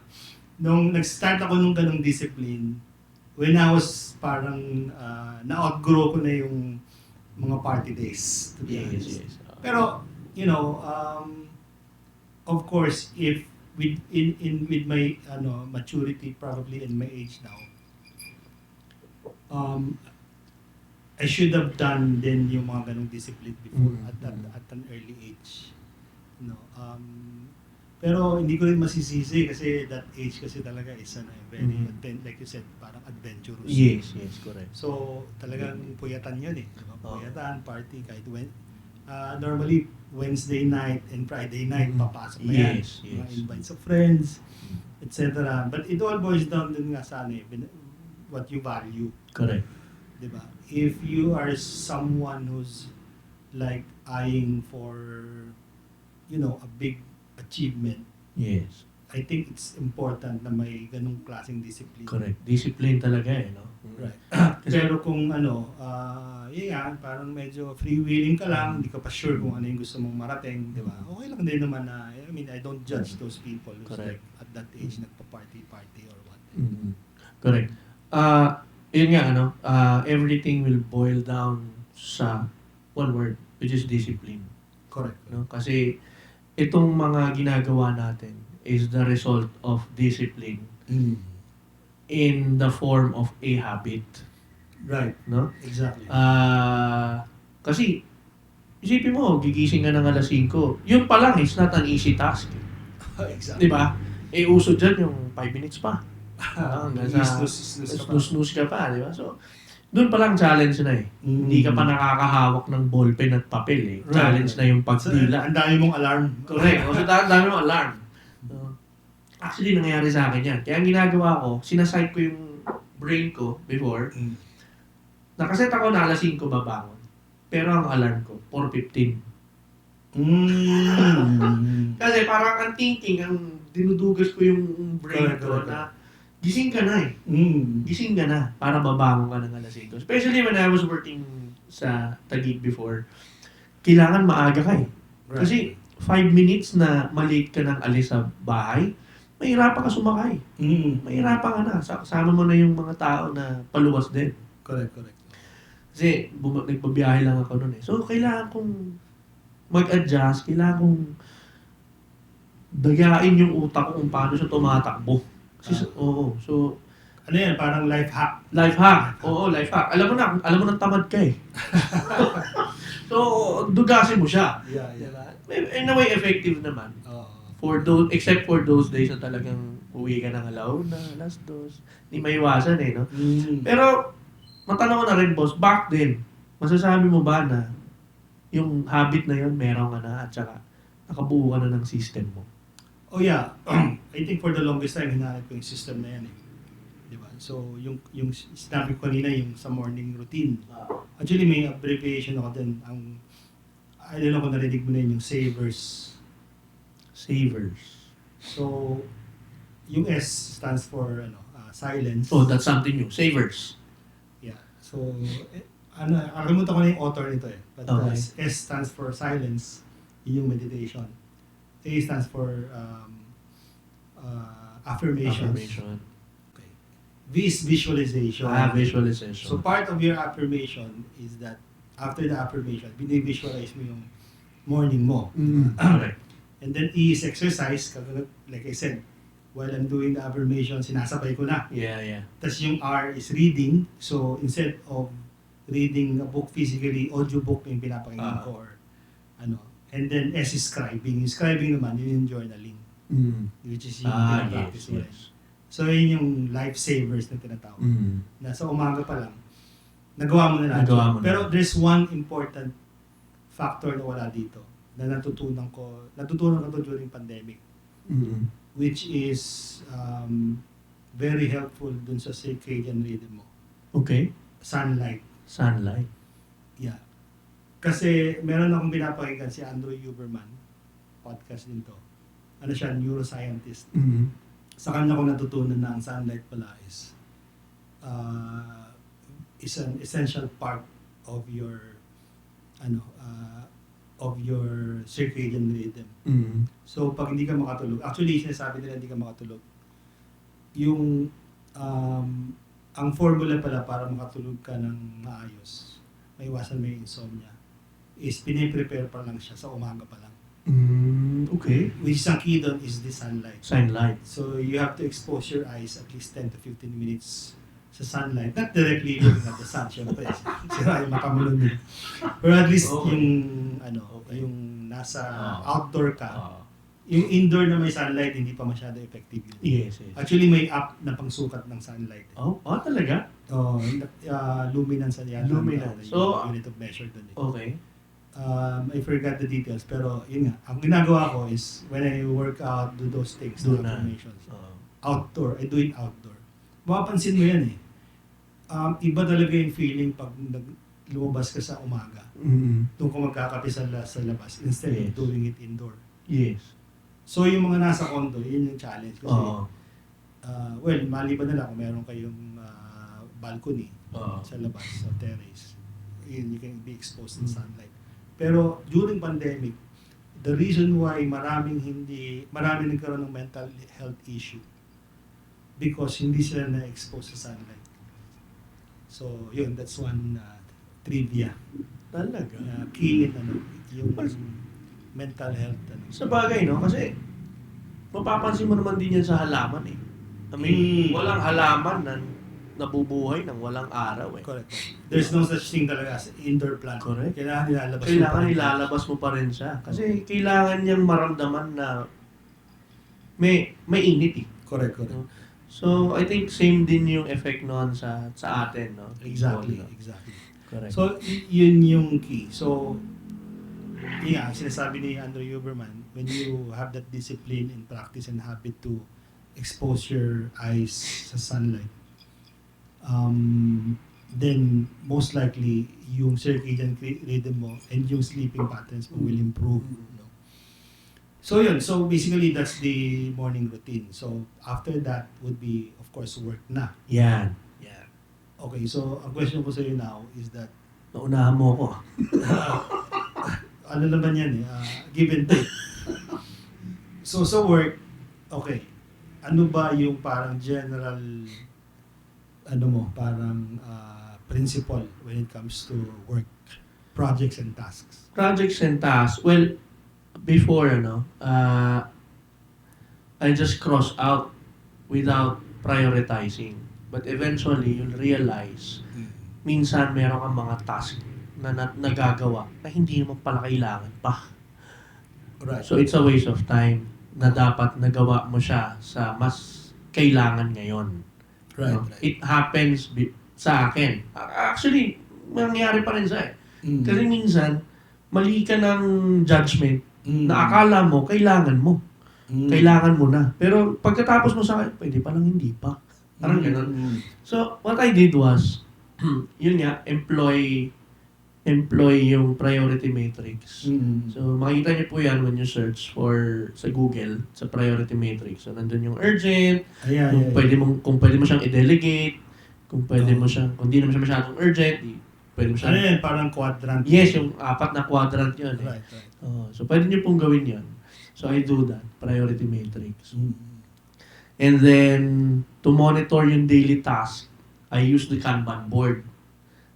Nung nag-start ako nung ganung discipline, when I was parang na-outgrow ko na yung mga party days. To be honest.
Yes.
Pero, of course, if with my maturity probably and my age now, I should have done din yung mga ganong discipline before at an early age. Pero hindi ko rin masisisi kasi that age kasi talaga is very like you said, parang adventurous.
Yes, correct.
So talagang puyatan yun eh. Diba? Puyatan, party, kahit normally Wednesday night and Friday night papasok na yan.
Yes.
Mga invites of friends, etc. But it all boils down din nga sa what you value.
Correct.
Diba? If you are someone who's like eyeing for, a big achievement,
Yes.
I think it's important na may ganung klaseng discipline.
Correct. Discipline talaga eh, no?
Right. Pero kung parang medyo freewheeling ka lang, hindi ka pa sure kung ano yung gusto mong marating, di ba? Okay lang din naman na, I don't judge those people who's like at that age nagpa-party or what.
Correct. Yun nga, everything will boil down sa one word, which is discipline.
Correct.
No? Kasi itong mga ginagawa natin is the result of discipline in the form of a habit.
Right.
No?
Exactly.
Kasi, isipin mo, gigising ka ng 5:00. Yun pa lang, it's not an easy task.
Exactly.
Diba? Uso dyan yung 5 minutes pa. Hanggang sa snooze ka pa, di ba? So, doon pa lang challenge na eh. Hindi ka pa nakakahawak ng ballpen at papel eh.
Right.
Challenge na yung pagdila.
Ang dami mong alarm.
Correct. So, dami mong alarm. Actually, nangyayari sa akin yan. Kaya ang ginagawa ko, sinasite ko yung brain ko before. Nakaset ako na 5:00 babangon. Pero ang alarm ko, 4:15. Kasi parang ang thinking, ang dinudugas ko yung brain ko na gising ka na eh. Gising ka na para babangon ka ng 5:00. Especially when I was working sa Taguig before, kailangan maaga ka eh.
Right.
Kasi 5 minutes na malate ka ng alis sa bahay, mahirapan ka sumakay. Mahirapan ka na. Kasama mo na yung mga tao na paluwas din.
Correct.
Kasi nagbabiyahe lang ako noon eh. So, kailangan kong mag-adjust, kailangan kong dagain yung utak ko kung paano siya tumatakbo. Kasi, So,
ano yan? Parang life hack.
Life hack. Oo, life hack. Alam mo nang tamad ka eh. So, dugasin mo siya.
Yeah.
Diba? In a way, effective naman. Except for those days na talagang uwi ka ng 1:00, 2:00. Hindi maiwasan eh, no? Pero, matanong ko na rin, boss, back then, masasabi mo ba na yung habit na yun, meron ka na at saka nakabuo ka na ng system mo?
Oh yeah. I think for the longest time, hinahanap ko yung system na yan eh. Diba? So, yung sinabi ko kanina, yung sa morning routine. Actually, may abbreviation ako din. I don't know kung narinig mo na yun, yung SAVERS. So, yung S stands for silence.
Oh, that's something new. Savers.
Yeah. So, Nakalimutan ko na yung author nito eh. But
Okay.
S stands for silence, yun yung meditation. A stands for affirmations.
Affirmation.
Okay. V is visualization.
Visualization.
So part of your affirmation is that after the affirmation, binivisualize mo yung morning mo.
Correct.
And then E is exercise. Like I said, while I'm doing the affirmation, sinasabay ko na.
Yeah.
Tapos yung R is reading. So instead of reading a book physically, audiobook yung pinapakinggan ko or ano. And then S is scribing. Yung scribing naman, yun yung journaling. Which is yung pinapractice mo.
Yes.
So yun yung lifesavers na tinatawag. Na sa umaga pa lang, nagawa mo na lahat. Pero there's one important factor na wala dito na natutunan ko to during pandemic. Which is very helpful dun sa circadian rhythm mo.
Okay.
Sunlight. Yeah. Kasi meron akong pinapakinggan si Andrew Huberman, podcast din to. Ano siya, neuroscientist. Sa kanya ko natutunan na ang sunlight pala is an essential part of your circadian rhythm. So pag hindi ka makatulog, actually sinasabi nila hindi ka makatulog. Yung ang formula pala para makatulog ka ng maayos, maiwasan mo yung insomnia, is piniprepare pa lang siya sa umaga pa lang.
Okay.
Which is ang key doon is the sunlight. So you have to expose your eyes at least 10 to 15 minutes sa sunlight. Not directly looking at the sun, syempre. Sira yung makamulon din. Pero at least yung nasa outdoor ka, yung indoor na may sunlight, hindi pa masyado effective yun.
Yes.
Actually, may app na pangsukat ng sunlight.
Talaga?
Luminance.
Luminance. So,
unit of measure doon.
Okay.
I forgot the details, pero yun nga. Ang ginagawa ko is, when I work out, do those things, do affirmations. Outdoor, I do it outdoor. Mapapansin mo yan eh. Iba talaga yung feeling pag lumabas ka sa umaga. Doon ka magkakape sa labas instead of doing it indoor.
Yes.
So yung mga nasa condo, yun yung challenge. Kasi, maliban na lang kung meron kayong balcony sa labas, sa terrace. You can be exposed in sunlight. Pero during pandemic, the reason why maraming nagkaroon ng mental health issue because hindi sila na-expose sa sunlight. So, yun, that's one trivia.
Talaga?
Key in yung mental health.
Sa bagay, no? Kasi, mapapansin mo naman din yan sa halaman eh. I mean, walang halaman na nabubuhay ng walang araw eh.
Correct. There's no such thing talaga as indoor plant.
Correct.
Kailangan
ilalabas mo pa rin siya. Kasi kailangan niyang maramdaman na may init eh.
Correct.
So, I think same din yung effect noon sa atin, no?
Exactly.
Correct.
So, yun yung key. So, sinasabi ni Andrew Huberman, when you have that discipline and practice and habit to expose your eyes sa sunlight, then most likely yung circadian rhythm mo and yung sleeping patterns mo will improve. So yun, so basically that's the morning routine. So after that would be of course work na.
Yan.
Okay, so ang question ko sa iyo now is that
naunahan mo ko.
Ano naman yan give and take. So sa work, okay, ano ba yung parang general principle when it comes to work, projects and tasks?
Well, before, I just cross out without prioritizing. But eventually, you'll realize, minsan meron kang mga task na nagagawa na hindi naman pala kailangan pa.
Right.
So, it's a waste of time na dapat nagawa mo siya sa mas kailangan ngayon.
Right.
It happens sa akin. Actually, mangyayari pa rin sa Kasi minsan, mali ka ng judgment na akala mo, kailangan mo. Kailangan mo na. Pero pagkatapos mo sa akin, pwede palang hindi pa. Parang ganun. So, what I did was, yun nga, employ yung priority matrix. So, makikita niyo po yan when you search sa Google, sa priority matrix. So, nandun yung urgent, kung pwede mo siyang i-delegate, kung di naman siya masyadong urgent, pwede mo
Ano yan? Parang quadrant.
Yes, yung 4 na quadrant yun.
Right.
So, pwede nyo pong gawin yun. So, I do that. Priority matrix.
Mm-hmm.
And then, to monitor yung daily task, I use the kanban board.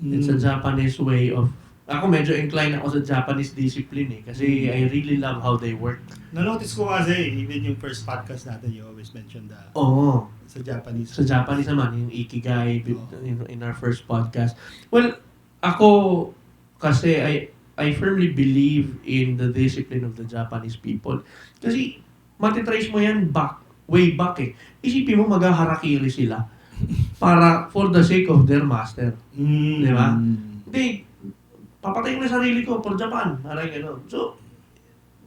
It's a Japanese way of... Ako medyo inclined ako sa Japanese discipline kasi I really love how they work.
Na-notice ko kasi, even yung first podcast natin, you always mentioned sa Japanese.
Sa Japanese naman, yung Ikigai in our first podcast. Well, ako kasi I firmly believe in the discipline of the Japanese people. Kasi matitrace mo yan way back Isipin mo maghaharakiri sila para for the sake of their master. Di ba? Hindi, papatayin ko na sarili ko for Japan. Parang gano'n. So,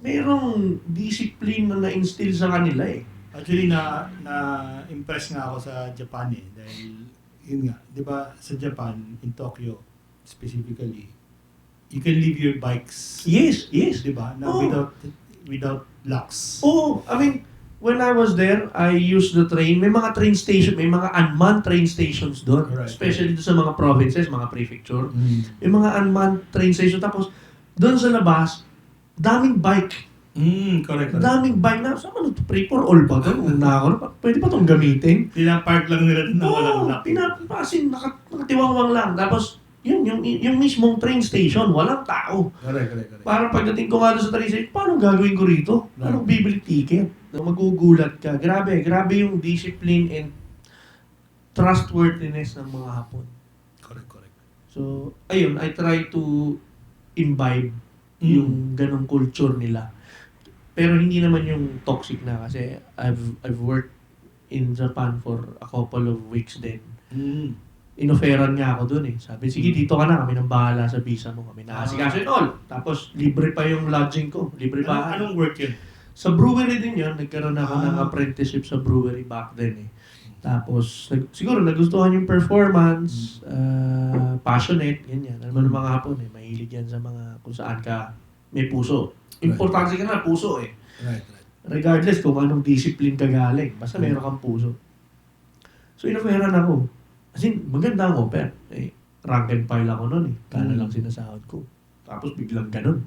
merong discipline na na-instill sa kanila
Actually, na-impress nga ako sa Japan dahil, yun nga, di ba, sa Japan, in Tokyo, specifically, you can leave your bikes.
Yes.
Di ba? Without locks.
I mean, when I was there, I used the train. May mga train station, may mga unmanned train stations doon.
Right.
Especially doon sa mga provinces, mga prefecture. May mga unmanned train station. Tapos, doon sa labas, daming bike.
Correct.
Daming bike na. Saan ano to? Pray for all ba ito? Pwede pa itong gamitin?
Pinapark lang nila na walang lock.
Nakatiwangwang lang. Tapos, yung mismong train station, walang tao.
Correct.
Parang pagdating ko nga doon sa train station, paano gagawin ko rito? Paano bibili ticket? Magugulat ka. Grabe yung discipline and trustworthiness ng mga Hapon.
Correct.
So, ayun, I try to imbibe yung ganong culture nila. Pero hindi naman yung toxic na kasi I've worked in Japan for a couple of weeks din. Inoferan nga ako dun Sabi, sige dito ka na, kami nang bahala sa visa mo. Kami nakasikaso yun all. Tapos libre pa yung lodging ko. Libre pa.
Anong work yun?
Sa brewery din yun. Nagkaroon ako ng apprenticeship sa brewery back then Tapos, siguro nagustuhan yung performance, passionate, ganyan. Alam mo ng mga Hapon mahilig yan sa mga kung saan ka may puso. Importante ka na, puso
Right.
Regardless kung anong discipline ka galing. Basta meron kang puso. So, inoferan ako. As in, maganda ang offer. Rank and file ako nun Kala lang sinasahod ko. Tapos biglang ganun.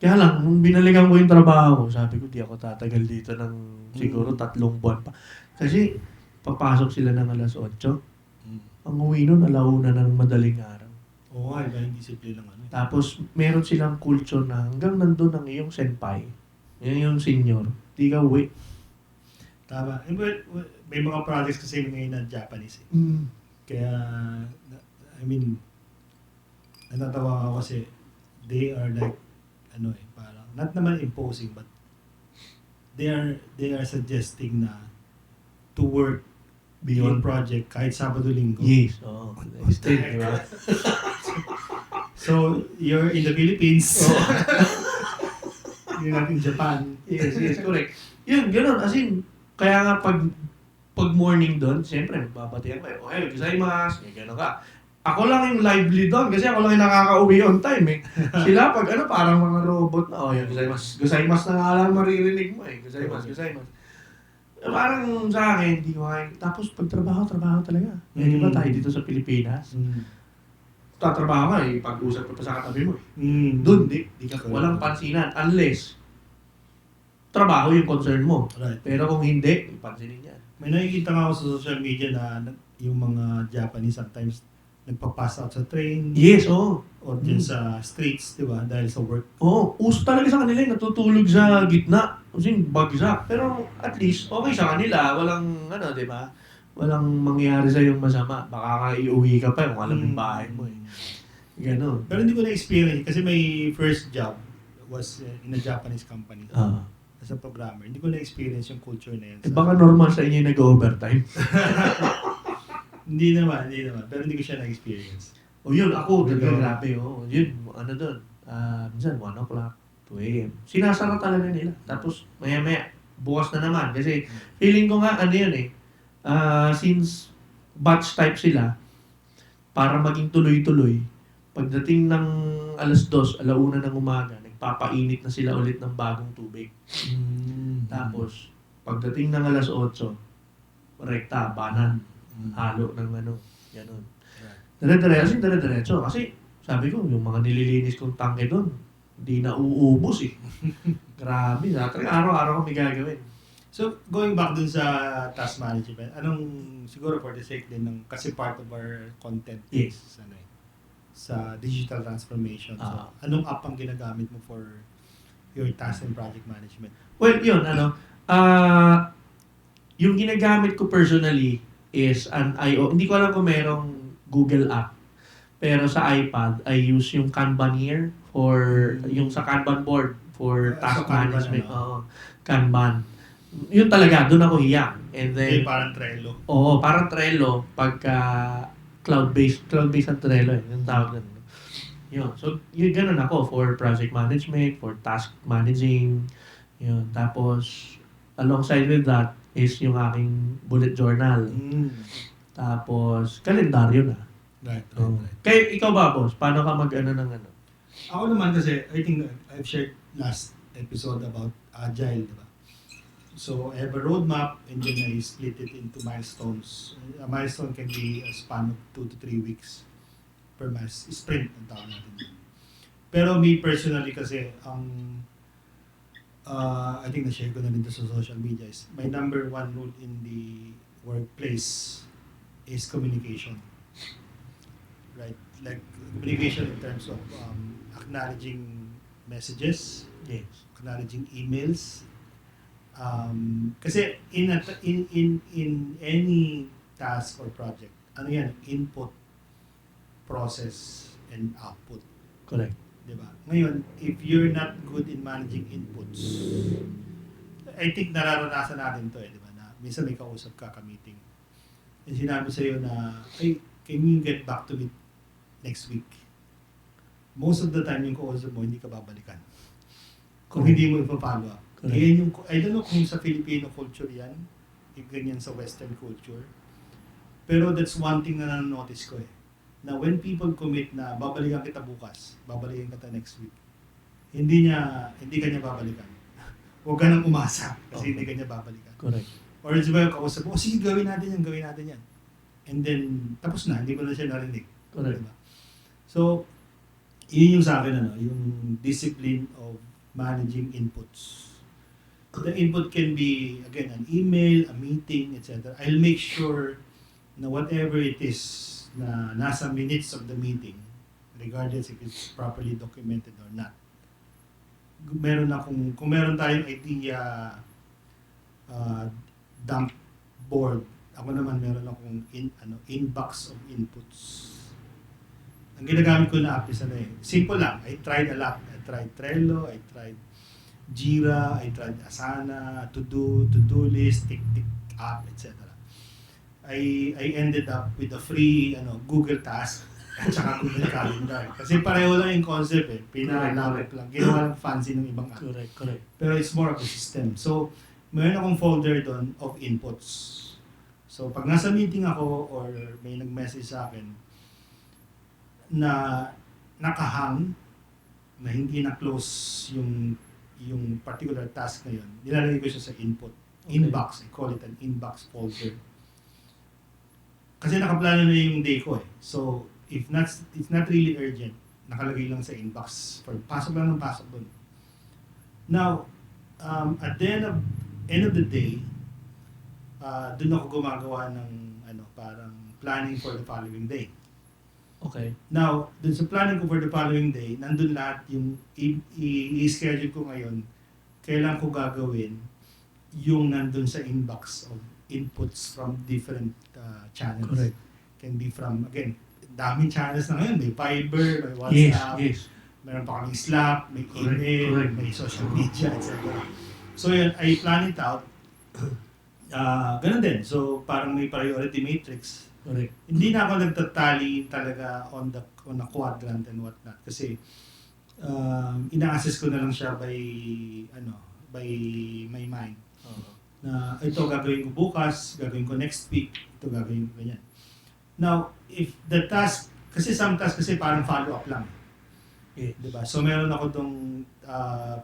Kaya lang, nung binalikan ko yung trabaho ko, sabi ko, di ako tatagal dito ng siguro 3 buwan pa. Kasi, papasok sila ng alas 8. Ang uwi nun, 1:00 na ng madaling araw.
Oo, iba yung discipline ng
Tapos, meron silang culture na hanggang nandun ang iyong senpai. Yan yung senior. Di ka uwi.
Tama. May mga projects kasi ngayon na Japanese Kaya, I mean, natatawa ako kasi they are like, parang, not naman imposing, but they are suggesting na to work beyond project kahit Sabado-Linggo.
Yes. Still, di ba?
So, you're in the Philippines. You're not in Japan.
Yes, correct. Yun, gano'n. As in, kaya nga pag morning doon, siyempre, magbabatihan ko gozaimasu, gano'n ka. Ako lang yung lively doon kasi ako lang yung nakaka-uwi on time Sila pag parang mga robot na, gozaimasu na nga lang maririnig mo gozaimasu. Parang sa akin, hindi ko kaya. Tapos pag trabaho talaga. Di ba tayo dito sa Pilipinas? Tatrabaho ka pag-usap ka pa sa katabi mo Doon, di ka walang pansinan unless trabaho yung concern mo.
Right.
Pero kung hindi, pansinin yan.
May nakikita nga ako sa social media na yung mga Japanese sometimes nagpa-pass out sa train.
Yes,
Or dyan sa streets, di ba? Dahil sa work.
Uso talaga sa kanila natutulog sa gitna. Kasi bagsak. Pero at least, okay sa kanila. Walang, di ba? Walang mangyayari sa yung masama. Baka iuwi ka pa kung alam yung bahay mo Ganon.
Pero hindi ko na-experience kasi my first job was in a Japanese company. As a programmer. Hindi ko na-experience yung culture na yan.
Baka normal sa inyo yung nag-overtime.
Hindi naman. Pero hindi ko siya na-experience.
Yun, ako, grabe. Yun, doon. Minsan, 1 o'clock, 2 a.m. Sinasara talaga nila. Tapos, maya-maya, bukas na naman. Kasi, feeling ko nga, since batch type sila, para maging tuloy-tuloy, pagdating ng alas 2, 1:00 ng umaga, nagpapainit na sila ulit ng bagong tubig. Tapos, pagdating ng alas 8, rekta, banan. Halo ng gano'n. Dire-diretso. Kasi sabi ko, yung mga nililinis kong tangke doon, hindi na uubos eh. Grabe, talaga araw-araw kami gagawin.
So, going back dun sa task management, siguro for the sake din ng, kasi part of our content is, sa digital transformation. So, anong app ang ginagamit mo for your task and project management?
Well, yun, yung ginagamit ko personally is an hindi ko alam kung merong Google app. Pero sa iPad, I use yung kanban for, yung sa kanban board for task management. Kanban. Yun talaga, doon ako hiyak. And then,
parang Trello.
Oo, parang Trello pagka cloud-based ang Trello yung tawag nun. Yun. So, yun ganun ako for project management, for task managing. Yun. Tapos, alongside with that is yung aking bullet journal. Tapos, kalendaryo na.
Right.
Kaya ikaw ba, boss? Paano ka mag-ano ng ano?
Ako naman kasi, I think I've shared last episode about Agile, di ba? So, I have a roadmap and then I split it into milestones. A milestone can be a span of 2 to 3 weeks per sprint ang tawag natin. Pero me personally kasi, I think na-share ko na rin sa social media is my number one rule in the workplace is communication. Right? Like communication in terms of acknowledging messages, acknowledging emails. Kasi in any task or project, ano yan? Input, process, and output.
Correct.
Diba? Ngayon, if you're not good in managing inputs, I think nararanasan natin to diba? Na minsan may kausap ka ka-meeting. And sinabi sa'yo na, hey, can you get back to me next week? Most of the time, yung kausap mo, hindi ka babalikan. Kung hindi mo ipa-follow up. Kaya I don't know kung sa Filipino culture yan, yung ganyan sa Western culture. Pero that's one thing na na-notice ko na when people commit na babalikan kita bukas, babalikan kita next week, hindi ka niya babalikan. Huwag ka nang umasa kasi hindi ka niya babalikan.
Correct.
Or diba yung kausap mo, sige gawin natin yan. And then, tapos na, hindi ko na siya narinig.
Correct.
Diba? So, yun yung sa akin, yung discipline of managing inputs. The input can be, again, an email, a meeting, etc. I'll make sure na whatever it is na nasa minutes of the meeting, regardless if it's properly documented or not, kung meron tayong idea, dump board, ako naman meron akong inbox of inputs. Ang ginagamit ko na app is simple lang. I tried a lot. I tried Trello, I tried Jira, I tried Asana, to-do list, tick app, etc. I ended up with a free Google Task at saka Google Calendar. Kasi pareho lang yung concept pinalawak lang. Ginawa lang fancy ng ibang app.
Correct.
Pero it's more of a system. So, mayroon akong folder doon of inputs. So, pag nasa meeting ako or may nag-message sa akin na nakahang, na hindi na-close yung particular task na yun, nilalagay ko siya sa input. Inbox, I call it an inbox folder. Kasi nakaplano na yung day ko So, if it's not really urgent, nakalagay lang sa inbox. Pasok lang ng pasok doon. Now, at the end of the day, doon ako gumagawa ng parang planning for the following day.
Okay. Now,
dun sa planning ko for the following day, nandun lahat yung i-schedule ko ngayon, kailan ko gagawin yung nandun sa inbox of inputs from different channels.
Correct.
Can be from, again, daming channels na ngayon. May Viber, may WhatsApp, meron pa kaming Slack, may email, may social media, etc. So yun, I plan it out. Ganun din. So parang may priority matrix.
Correct.
Hindi na ako nagtatali talaga on a quadrant and whatnot kasi ina-assess ko na lang siya by my mind. Na ito gagawin ko bukas, gagawin ko next week, ito gagawin ko ganyan. Now, if the task, kasi some task kasi parang follow-up lang. Diba? So meron ako tong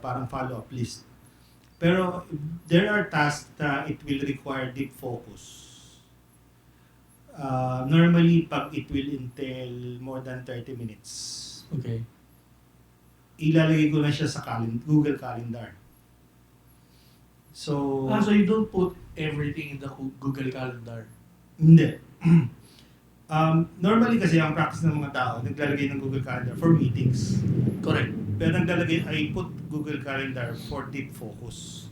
parang follow-up list. Pero there are tasks that it will require deep focus. Normally, pag it will entail more than 30 minutes,
Okay.
ilalagay ko na siya sa Google Calendar. So,
So you don't put everything in the Google Calendar?
hindi. Normally kasi ang practice ng mga tao, naglalagay ng Google Calendar for meetings.
Correct.
Pero I put Google Calendar for deep focus.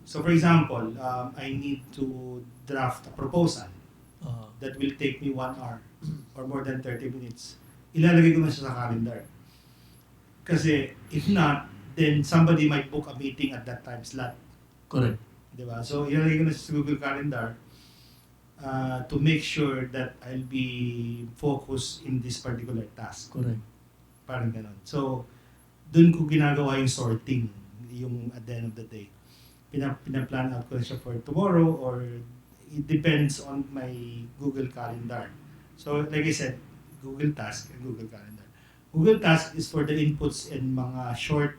So for example, I need to draft a proposal that will take me 1 hour or more than 30 minutes. Ilalagay ko na siya sa calendar. Kasi if not, then somebody might book a meeting at that time slot.
Correct.
Diba? So ilalagay ko na siya sa Google Calendar to make sure that I'll be focused in this particular task.
Correct.
Parang ganon. So, dun ko ginagawa yung sorting, yung at the end of the day. Pinaplan out ko na siya for tomorrow or it depends on my Google Calendar. So, like I said, Google Task and Google Calendar. Google Task is for the inputs and mga short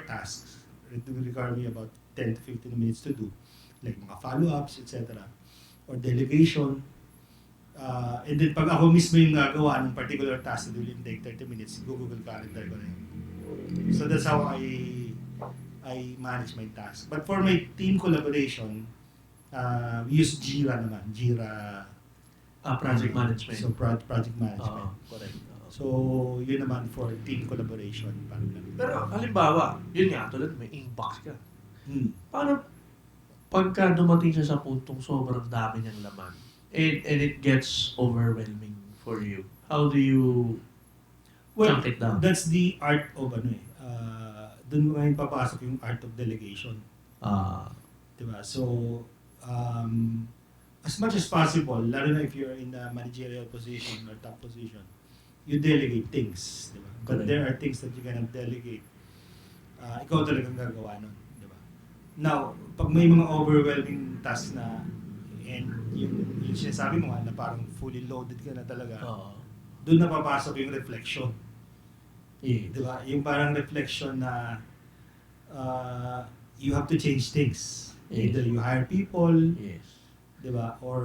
tasks. It will require me about 10 to 15 minutes to do. Like mga follow-ups, etc. Or delegation. And then pag ako mismo yung gagawa ng particular task that will take 30 minutes, Google Calendar ko na yun. So that's how I manage my task. But for my team collaboration, we use Jira naman. Jira.
Project management.
So project management.
Correct.
So yun naman for team collaboration. Parang ganun.
Pero halimbawa, yun nga, tulad may inbox ka. Paano pagka dumating siya sa puntong sobrang dami niyang laman and it gets overwhelming for you? How do you chunk it down?
That's the art of dun mo ngayon papasok yung art of delegation. Diba? So, as much as possible, lalo na if you're in a managerial position or top position, you delegate things. Diba? But
Correct.
there are things that you cannot delegate. Ikaw talagang gagawa nun. Diba? Now, pag may mga overwhelming tasks na and yung sinasabi mo na parang fully loaded ka na talaga, doon na papasok yung reflection.
Yeah.
Diba? Yung parang reflection na you have to change things.
Yes.
Either you hire people,
Yes.
diba? Or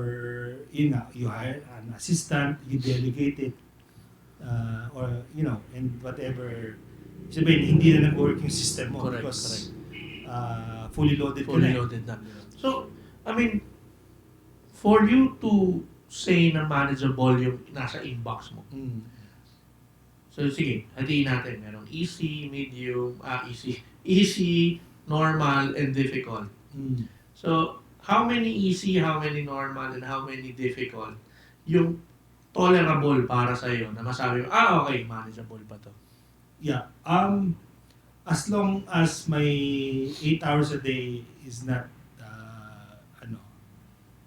yun nga, you hire an assistant, you delegate it, or and whatever. Sabihin, hindi na nag-work yung system mo
Correct.
because fully loaded
Fully
ka na.
loaded na. So, I mean, for you to say na manageable yung nasa inbox mo. So, sige, hatiin natin. Merong easy, medium, easy, normal, and difficult. So, how many easy, how many normal, and how many difficult yung tolerable para sa'yo na masabi mo, okay, manageable pa to.
Yeah. As long as my 8 hours a day is not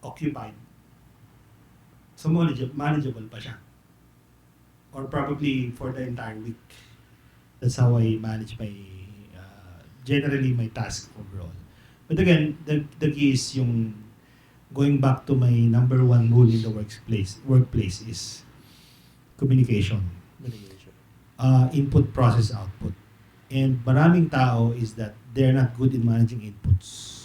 occupied, so manageable pa siya. Or probably for the entire week. That's how I manage my generally my task overall. But again, the key is yung going back to my number one rule in the workplace is communication. Input, process, output. And maraming tao is that they're not good in managing inputs.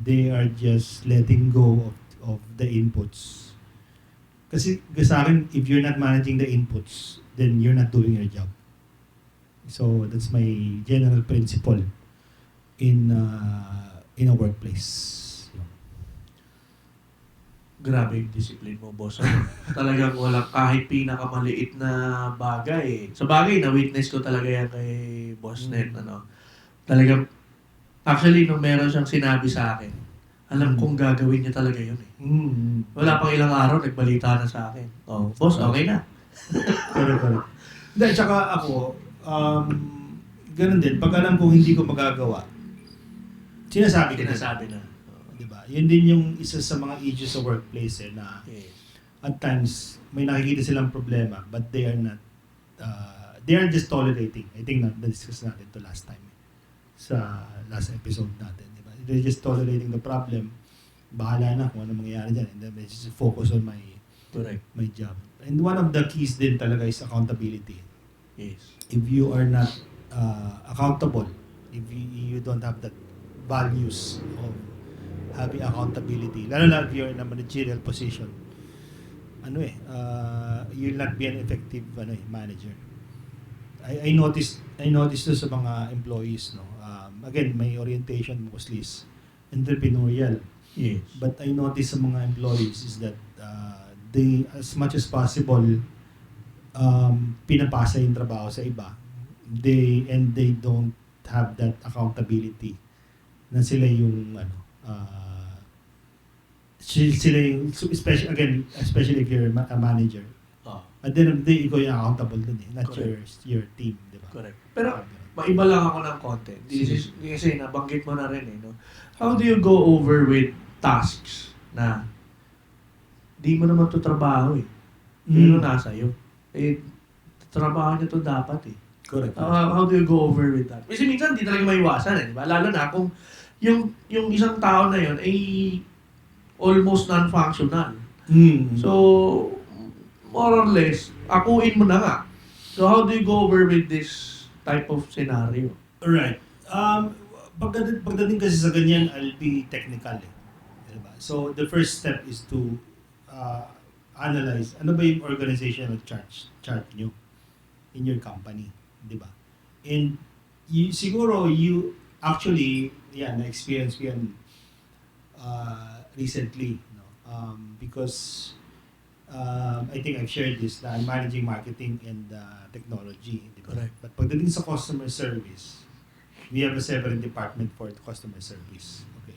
They are just letting go of the inputs. Kasi sa akin, if you're not managing the inputs, then you're not doing your job. So that's my general principle in a workplace.
Grabe yung discipline mo, boss. Talagang walang kahit pinakamaliit na bagay. Sa bagay, na-witness ko talaga yan kay Boss Net. Talagang, actually, nung meron siyang sinabi sa akin, alam kong gagawin niya talaga yun eh. Wala pang ilang araw, nagbalita na sa akin. Boss, okay na.
Correct. Hindi, tsaka ako, ganun din, pag alam kong hindi ko magagawa, sinasabi ko
na.
Diba? Yun din yung isa sa mga issues sa workplace na at times may nakikita silang problema but they are just tolerating. I think na-discuss natin to last time sa last episode natin. Diba? They're just tolerating the problem. Bahala na kung ano mangyayari dyan and then they just focus on my job. And one of the keys din talaga is accountability.
Yes.
If you are not accountable, if you don't have that values of having accountability, lalo na if you're in a managerial position, you'll not be an effective manager. I noticed to sa mga employees, no. Again, my orientation mostly is entrepreneurial.
Yes.
But I noticed sa mga employees is that they, as much as possible, pinapasa yung trabaho sa iba. They don't have that accountability na sila yung sila yung, especially if you're a manager. At the end of the day, ikaw yung accountable dun not your team, di ba?
Correct. Pero maiba lang ako ng content. Kasi nabanggit mo na rin no? How do you go over with tasks na di mo naman to trabaho pero nasa iyo? Trabaho niyo to dapat
Correct.
How do you go over with that? Kasi minsan di talaga maiwasan di ba? Lalo na kung yung isang tao na yun ay almost non-functional. So, more or less, akuin mo na nga. So, how do you go over with this type of scenario?
Alright. Pagdating kasi sa ganyan, I'll be technical diba? So, the first step is to analyze ano ba yung organizational chart nyo in your company, di ba? And siguro you actually, na-experience ko yan recently, no? Because I think I've shared this na I'm managing marketing and technology, di ba?
Correct.
But pagdating sa customer service, we have a separate department for the customer service. Okay.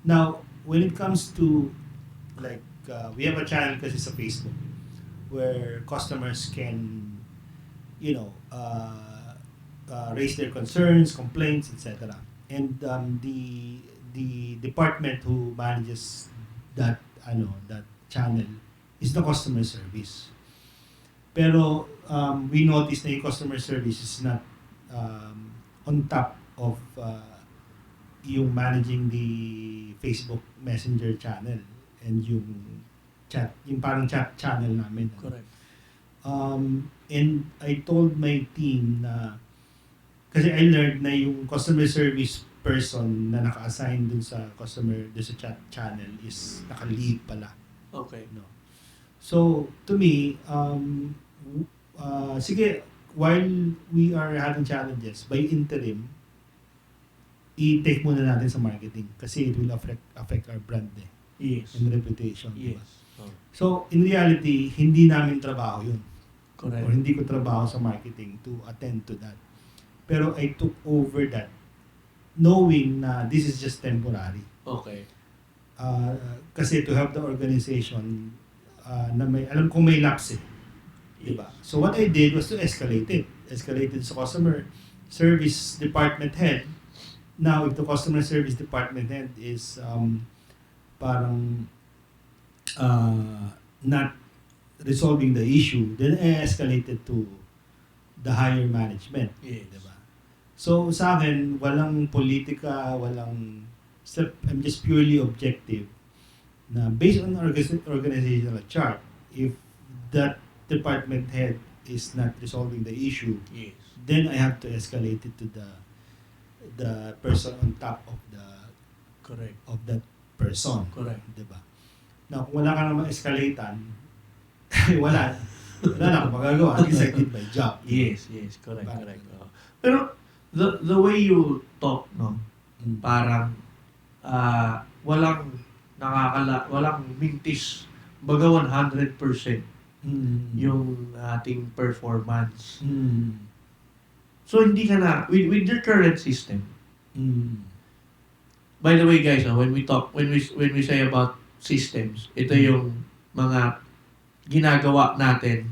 Now, when it comes to we have a channel kasi sa Facebook where customers can, raise their concerns, complaints, etc. And the department who manages that channel is the customer service. Pero we noticed na yung customer service is not on top of yung managing the Facebook Messenger channel and yung parang chat channel namin.
Correct.
And I told my team na kasi I learned na yung customer service person na naka-assign dun sa chat channel is naka-leave pala.
Okay.
No. So, to me, sige, while we are having challenges, by interim, i-take muna natin sa marketing kasi it will affect our brand
Yes.
and reputation.
Yes.
Diba? So, in reality, hindi namin trabaho yun.
Correct.
Or hindi ko trabaho sa marketing to attend to that. Pero I took over that knowing na this is just temporary.
Okay.
Kasi to help the organization na alam kong may lapse diba? So what I did was to escalate it. Escalated sa customer service department head. Now, if the customer service department head is parang not resolving the issue, then I escalated to the higher management.
Yes.
Diba? So sa akin, walang politika, I'm just purely objective na based on organizational chart, if that department head is not resolving the issue,
Yes.
then I have to escalate it to the person on top of
Correct.
that person.
Correct.
Diba? Now, kung wala ka naman escalatean, wala na akong magagawa. At least I did my job.
Yes. Correct. Pero the way you talk, no, parang walang mintis, baga 100% yung ating performance. So hindi ka na with your current system. By the way, guys, when we say about systems, ito yung mga ginagawa natin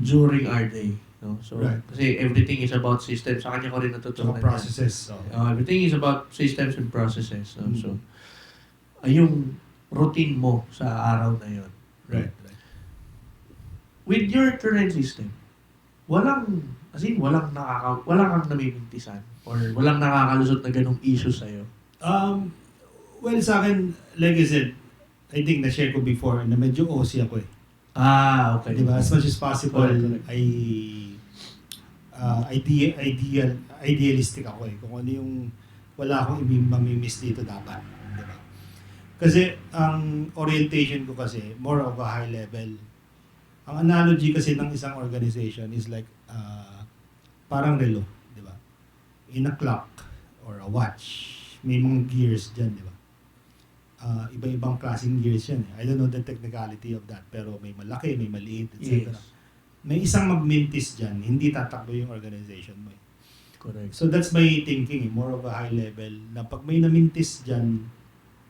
during our day. No? So,
Right.
Kasi everything is about systems. Sa kanya ko rin natutunan.
Mga processes. So.
Everything is about systems and processes. No? So, yung routine mo sa araw na yon.
Right.
With your current system, walang kang namimintisan or walang nakakalusot na ganung issue sa'yo.
Well, sa akin, like I said, I think na-share ko before na medyo OC ako
Okay.
Diba? As much as possible,
Correct.
idealistic ako Kung ano yung wala akong mamimiss dito dapat. Diba? Kasi ang orientation ko kasi more of a high level. Ang analogy kasi ng isang organization is like parang relo, di ba? In a clock or a watch, may mga gears dyan, di ba? Iba-ibang klaseng gears yan. I don't know the technicality of that, pero may malaki, may maliit, etc.
Yes.
May isang magmintis dyan, hindi tatakbo yung organization mo.
Correct.
So that's my thinking, more of a high level, na pag may namintis dyan,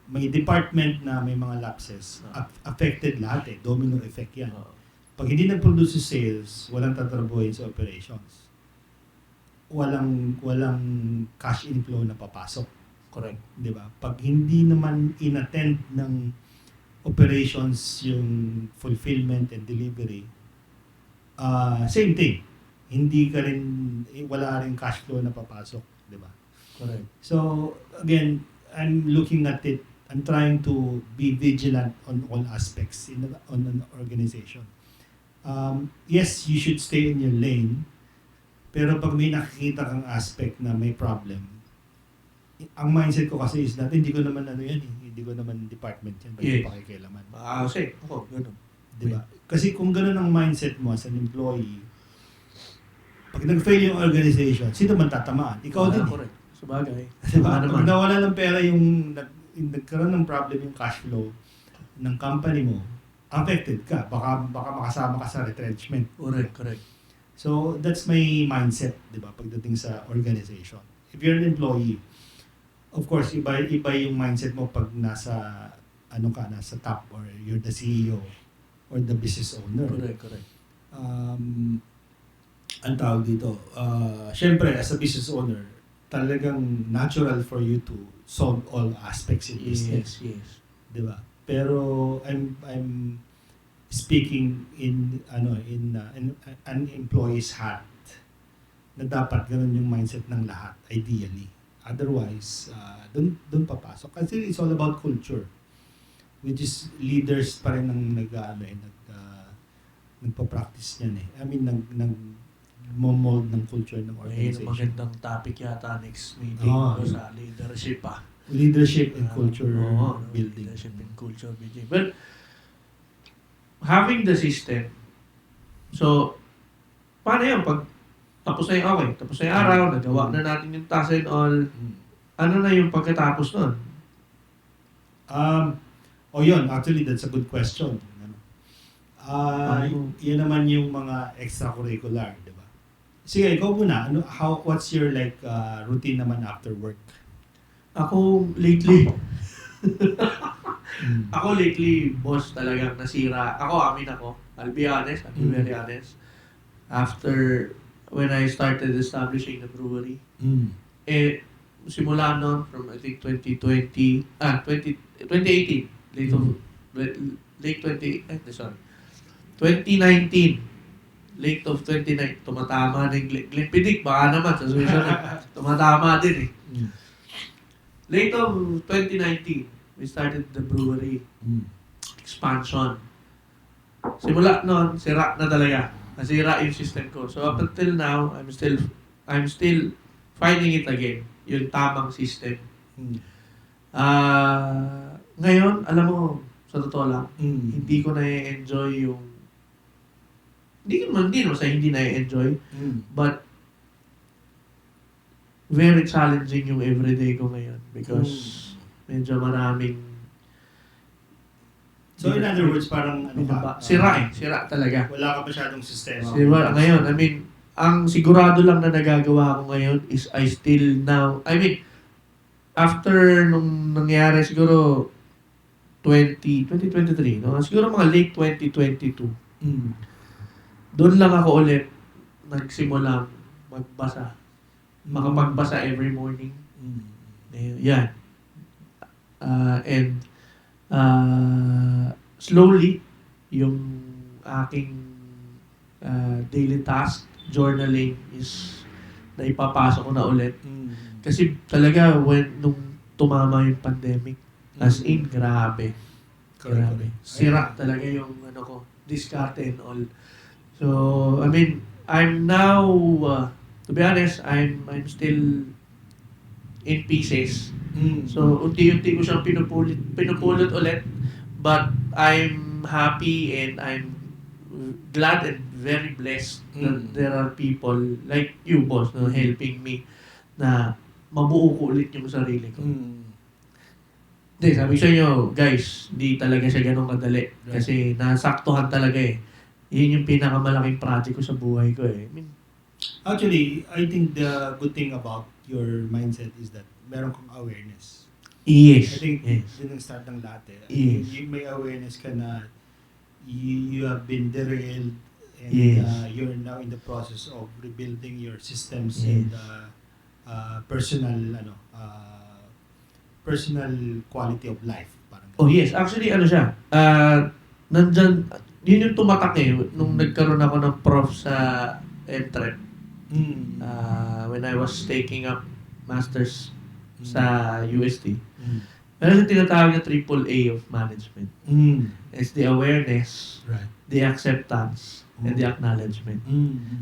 may department na may mga lapses, affected lahat domino effect yan. Pag hindi nag-produce yung sales, walang tatrabuhin sa operations. Walang cash inflow na papasok.
Correct.
Di ba? Pag hindi naman inattend ng operations yung fulfillment and delivery, same thing. Hindi ka rin, wala rin cash flow na papasok. Di ba?
Correct.
So, again, I'm looking at it, I'm trying to be vigilant on all aspects on an organization. Yes, you should stay in your lane, pero pag may nakikita kang aspect na may problem, ang mindset ko kasi is that hindi ko naman hindi ko naman department yan,
Yes.
pakikialaman.
Kasi, ako, ganun.
Di ba? Kasi kung ganun ang mindset mo as an employee, pag nag-fail yung organization, sino man tatamaan? Ikaw din.
Correct. Sabagay.
Diba? Pag nawala ng pera yung nagkaroon ng problem yung cash flow ng company mo, affected ka. Baka makasama ka sa retrenchment.
Correct.
So, that's my mindset, di ba, pagdating sa organization. If you're an employee, of course, iba yung mindset mo pag nasa top or you're the CEO or the business owner.
Correct.
Ang tawag dito, syempre, as a business owner, talagang natural for you to solve all aspects in business.
Yes.
Di ba? Pero I'm speaking in an employee's hat na dapat ganun yung mindset ng lahat, ideally. Otherwise, dun papasok. Kasi it's all about culture. Which is leaders pa rin ang nagpa-practice niyan . I mean, nag-mold ng culture ng organization.
Magandang topic yata next meeting sa leadership
Leadership and culture building.
Leadership and culture building. Well, having the system, so, paano yan? Pag tapos na yung araw, nagawa na natin yung task and all, ano na yung pagkatapos nun?
Yun, actually, that's a good question. Yun naman yung mga extracurricular, di ba? Sige, ikaw muna. What's your routine naman after work?
Ako lately, boss, talagang nasira. I'll be honest, I'll be very honest. After, when I started establishing the brewery, simula noon from I think 2018, late 2019, late of 2019, tumatama na yung Glenfiddich, baka naman sa susunod, tumatama din eh. Late of 2019, we started the brewery expansion. Simula noon, sira na talaga. Nasira yung system ko. So up until now, I'm still finding it again. Yung tamang system. Ngayon, alam mo, sa totoo lang, hindi ko na-enjoy yung hindi naman sa hindi na-enjoy, but very challenging yung everyday ko ngayon because medyo maraming
So in other words, parang
sira talaga.
Wala ka masyadong sistema.
Ngayon, I mean, ang sigurado lang na nagagawa ko ngayon is after nung nangyari siguro 2023, no? Siguro mga late 2022. Doon lang ako ulit nagsimulang magbasa. Makapagbasa every morning. Yan. And slowly, yung aking daily task, journaling, is naipapasok ko na ulit. Kasi talaga, nung tumama yung pandemic, as in, grabe. Sira talaga yung diskarte and all. So, I mean, I'm now, to be honest, I'm still in pieces. So, unti-unti ko siyang pinupulot ulit. But I'm happy and I'm glad and very blessed that there are people like you, boss, no, helping me na mabuo ko ulit yung sarili ko. Hindi, sabi ko sa inyo, guys, di talaga siya ganun kadali. Kasi nasaktuhan talaga eh. Yun yung pinakamalaking project ko sa buhay ko eh. I mean,
actually, I think the good thing about your mindset is that meron kang awareness.
yes.
I think
Yes.
yun ang start ng lahat eh.
Yes.
May awareness ka na you have been derailed and
Yes.
you're now in the process of rebuilding your systems
Yes.
and personal personal quality of life. Parang
Oh yes, actually ano siya, nandyan, yun yung tumatak eh, nung nagkaroon ako ng prof sa NTREP, when I was taking up masters sa UST. Meron yung tinatawag na AAA of management. It's the awareness,
Right.
the acceptance, and the acknowledgement.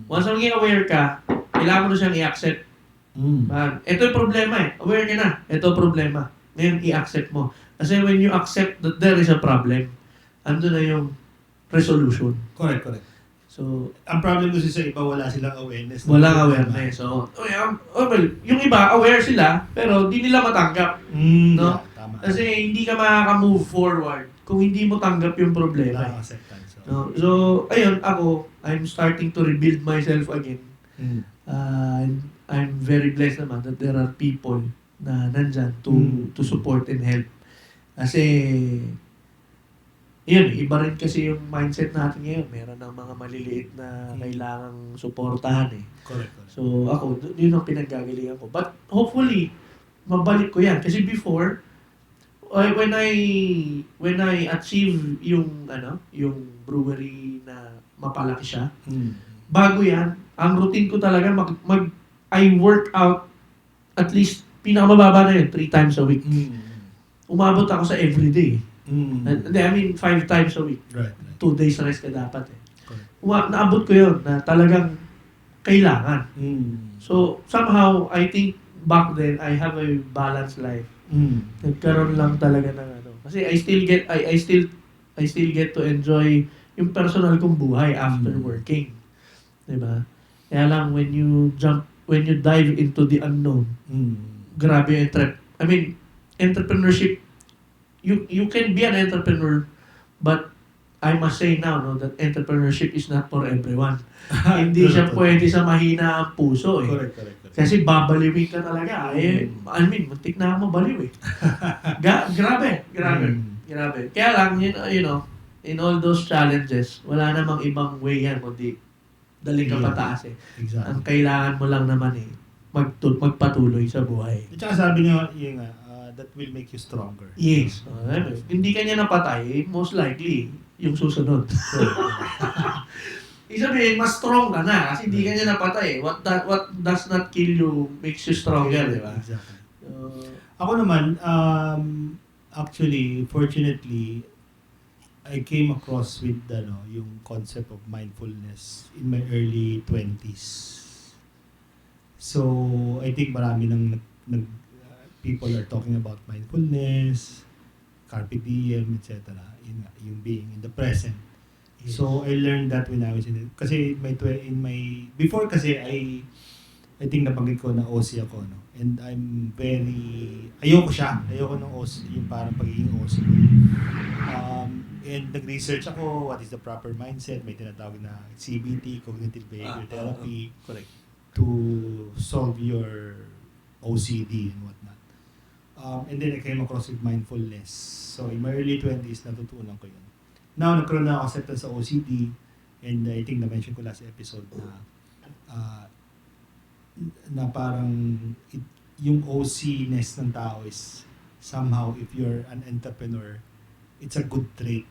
Once maging aware ka, kailangan mo na siyang i-accept. Ito yung problema eh. Aware ka na. Ito problema. Ngayon, i-accept mo. Kasi when you accept that there is a problem, ando na yung resolution.
Correct.
So,
Ang problem kasi sa iba, wala silang awareness.
walang awareness. So, well, yung iba, aware sila, pero di nila matanggap. No?
Yeah, tama.
Kasi hindi ka makaka-move forward kung hindi mo tanggap yung problema.
Wala acceptance.
No? So, ayun, ako, I'm starting to rebuild myself again. I'm very blessed naman that there are people na nandyan to support and help. Kasi, yun, iba rin kasi yung mindset natin ngayon. Meron ng mga maliliit na kailangang suportahan eh.
Correct.
So, ako, yun ang pinaggagalingan ko. But, hopefully, mabalik ko yan. Kasi before, when I achieve yung brewery na mapalaki siya, bago yan, ang routine ko talaga I work out at least pinakamababa na yun 3 times a week. Umabot ako sa everyday. I mean 5 times a week.
Right.
2 days rest ka dapat eh.
Correct.
Naabot ko yun na talagang kailangan. So somehow I think back then I have a balanced life. Nagkaroon lang talaga ng ano. Kasi I still get to enjoy yung personal kong buhay after working. Diba? Kaya lang when you dive into the unknown, grabe yung entrepreneurship, you can be an entrepreneur, but I must say now that entrepreneurship is not for everyone. Hindi siya pwede sa mahina ang puso eh.
Correct.
Kasi babaliwin ka talaga. Muntik na ako mabaliw eh. Grabe. Kaya lang, you know, in all those challenges, wala namang ibang way yan kundi daling ka pataas eh.
Exactly.
Ang kailangan mo lang naman eh, magpatuloy sa buhay.
At saka sabi niya, that will make you stronger.
Yes. Hindi ka niya napatay, most likely, yung susunod. Ibig sabihin, mas strong ka na kasi hindi ka niya napatay. What does not kill you makes you stronger, di ba?
Exactly. Ako naman, actually, fortunately, I came across with yung concept of mindfulness in my early 20s. So, I think marami people are talking about mindfulness, carpe diem, etc. Yung being in the present. Yes. So, I learned that when I was kasi before kasi I think nabanggit ko na OC ako, no? And I'm ayoko ng OC, yung parang pagiging OC. And nag-research ako, what is the proper mindset, may tinatawag na CBT, Cognitive Behavior Therapy,
correct,
to solve your OCD and whatnot. And then I came across with mindfulness. So in my early 20s, natutunan ko yun. Now, nagkaroon na ako acceptance sa OCD, and I think na-mention ko last episode na parang yung OC-ness ng tao is somehow, if you're an entrepreneur, it's a good trait.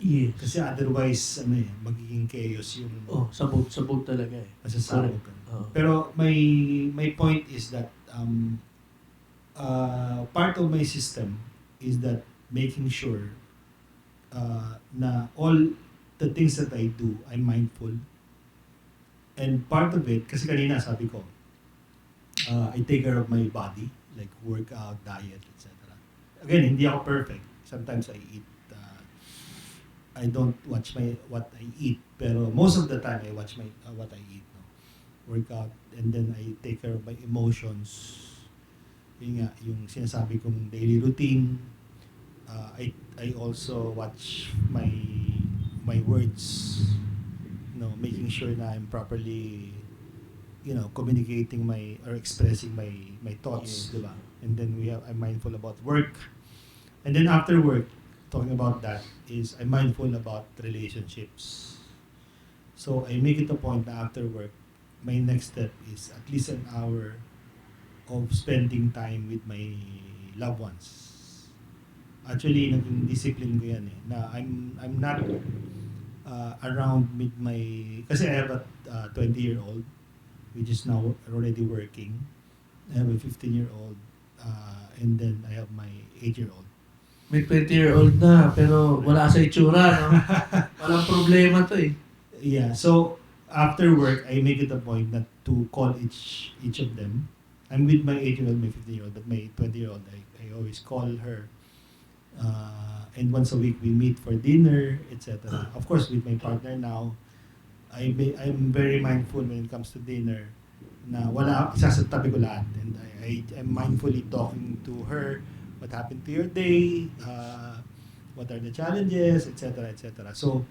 Yes.
Kasi otherwise, magiging chaos yung...
sabog talaga eh.
Masasabog ka. Pero my point is that part of my system is that making sure na all the things that I do, I'm mindful. And part of it, kasi kanina sabi ko, I take care of my body, like workout, diet, etc. Again, hindi ako perfect. Sometimes I eat, I don't watch what I eat, pero most of the time I watch what I eat. No? Workout, and then I take care of my emotions. Yun nga, yung sinasabi kong daily routine. I also watch my words, making sure na I'm properly, communicating or expressing my thoughts,
Yes.
diba? And then I'm mindful about work. And then after work, talking about that, is I'm mindful about relationships. So I make it a point na after work, my next step is at least an hour of spending time with my loved ones. Actually, naging discipline ko yan na I'm not around with my, kasi I have a 20-year-old which is now already working. I have a 15-year-old and then I have my 8-year-old.
May 20-year-old na, pero wala sa itsura, no? Walang problema to eh.
Yeah, so after work, I make it a point not to call each of them. I'm with my 8-year-old, my 15-year-old, but my 20-year-old, I always call her. And once a week, we meet for dinner, etc. Of course, with my partner now, I'm very mindful when it comes to dinner na wala, isasatabi ko lahat. And I'm mindfully talking to her, what happened to your day, what are the challenges, etc. etc. So,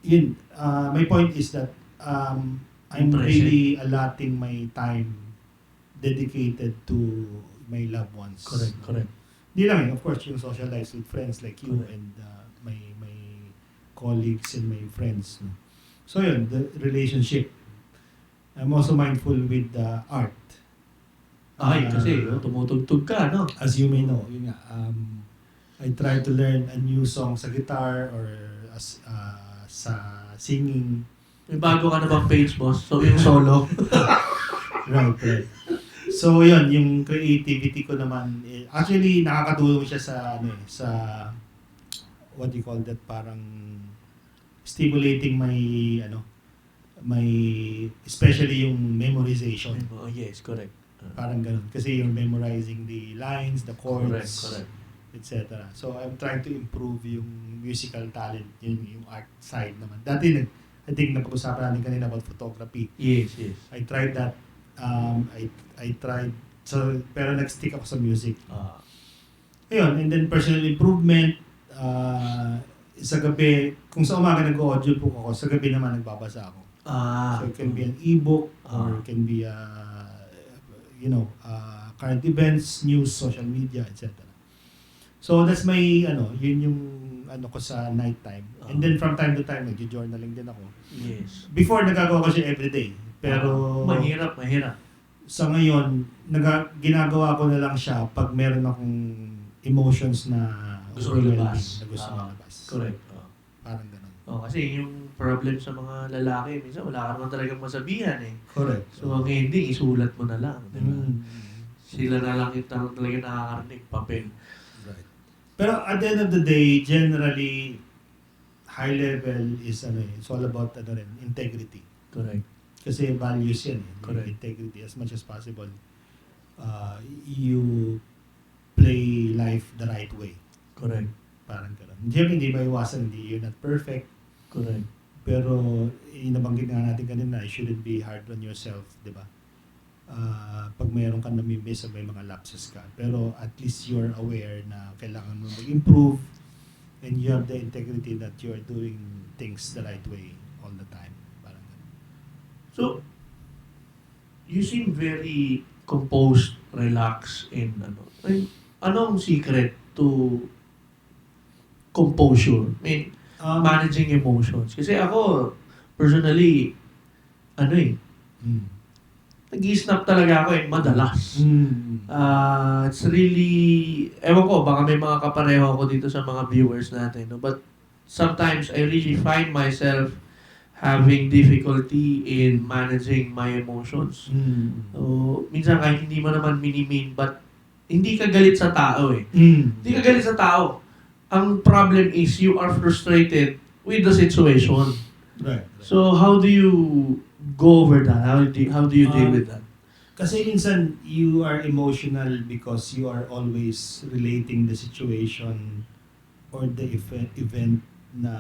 yun, my point is that I'm really allotting my time dedicated to my loved ones.
Correct.
Di lang of course, yung social lives with friends like you
Correct.
and my colleagues and my friends. No? So yun, the relationship. I'm also mindful with art.
Kasi tumutugtog ka, no?
As you may know, yun nga, I try to learn a new song sa guitar or sa singing.
May bago ka na bang page, boss? So, yung solo.
Right. So, yun, yung creativity ko naman, actually, nakakatulong siya sa, what do you call that, parang stimulating especially yung memorization.
Oh, yes, correct.
Parang ganun. Kasi you're memorizing the lines, the chords,
Correct.
etc. So, I'm trying to improve yung musical talent, yung art side naman. Dati, I think napag-usapan natin kanina about photography.
Yes.
I tried that. I tried, pero nag-stick ako sa music. Ayun, and then personal improvement, sa gabi, kung sa umaga nag-audiobook ako, sa gabi naman nagbabasa ako. So it can be an ebook, or it can be, current events, news, social media, etc. So that's my, yun yung ko sa night time. And then from time to time, nag-journaling din ako.
Yes.
Before, nagagawa ko siya everyday. Pero
mahirap.
sa ngayon, ginagawa ko na lang siya pag meron akong emotions na
gusto malabas. Correct.
Parang ganun.
Kasi yung problem sa mga lalaki, minsan wala ka naman talagang masabihan eh.
Correct.
So ang ending, isulat mo na lang. Diba? Sila na lang yung talaga nakakarinig, papel.
Right. Pero at the end of the day, generally, high level is it's all about integrity.
Correct.
Kasi values yan
Correct.
Integrity as much as possible. You play life the right way.
Correct.
Parang gano'n. Hindi maiwasan, you're not perfect.
Correct.
Pero inabanggit nga natin kanina, you shouldn't be hard on yourself, di ba? Pag mayroon kang namimiss, may mga lapses ka. Pero at least you're aware na kailangan mo mag-improve and you have the integrity that you're doing things the right way all the time. Parang ganun.
So, you seem very composed, relaxed, and anong secret to composure? I mean, managing emotions. Kasi ako, personally, nag-i-snap talaga ako madalas. It's really, ewan ko, baka may mga kapareho ako dito sa mga viewers natin. No? But sometimes I really find myself having difficulty in managing my emotions. So, minsan kahit hindi mo naman minimin, but hindi ka galit sa tao eh. Hindi ka galit sa tao. Ang problem is you are frustrated with the situation.
Right.
So how do you go over that? How do you deal with that?
Kasi minsan, you are emotional because you are always relating the situation or the event na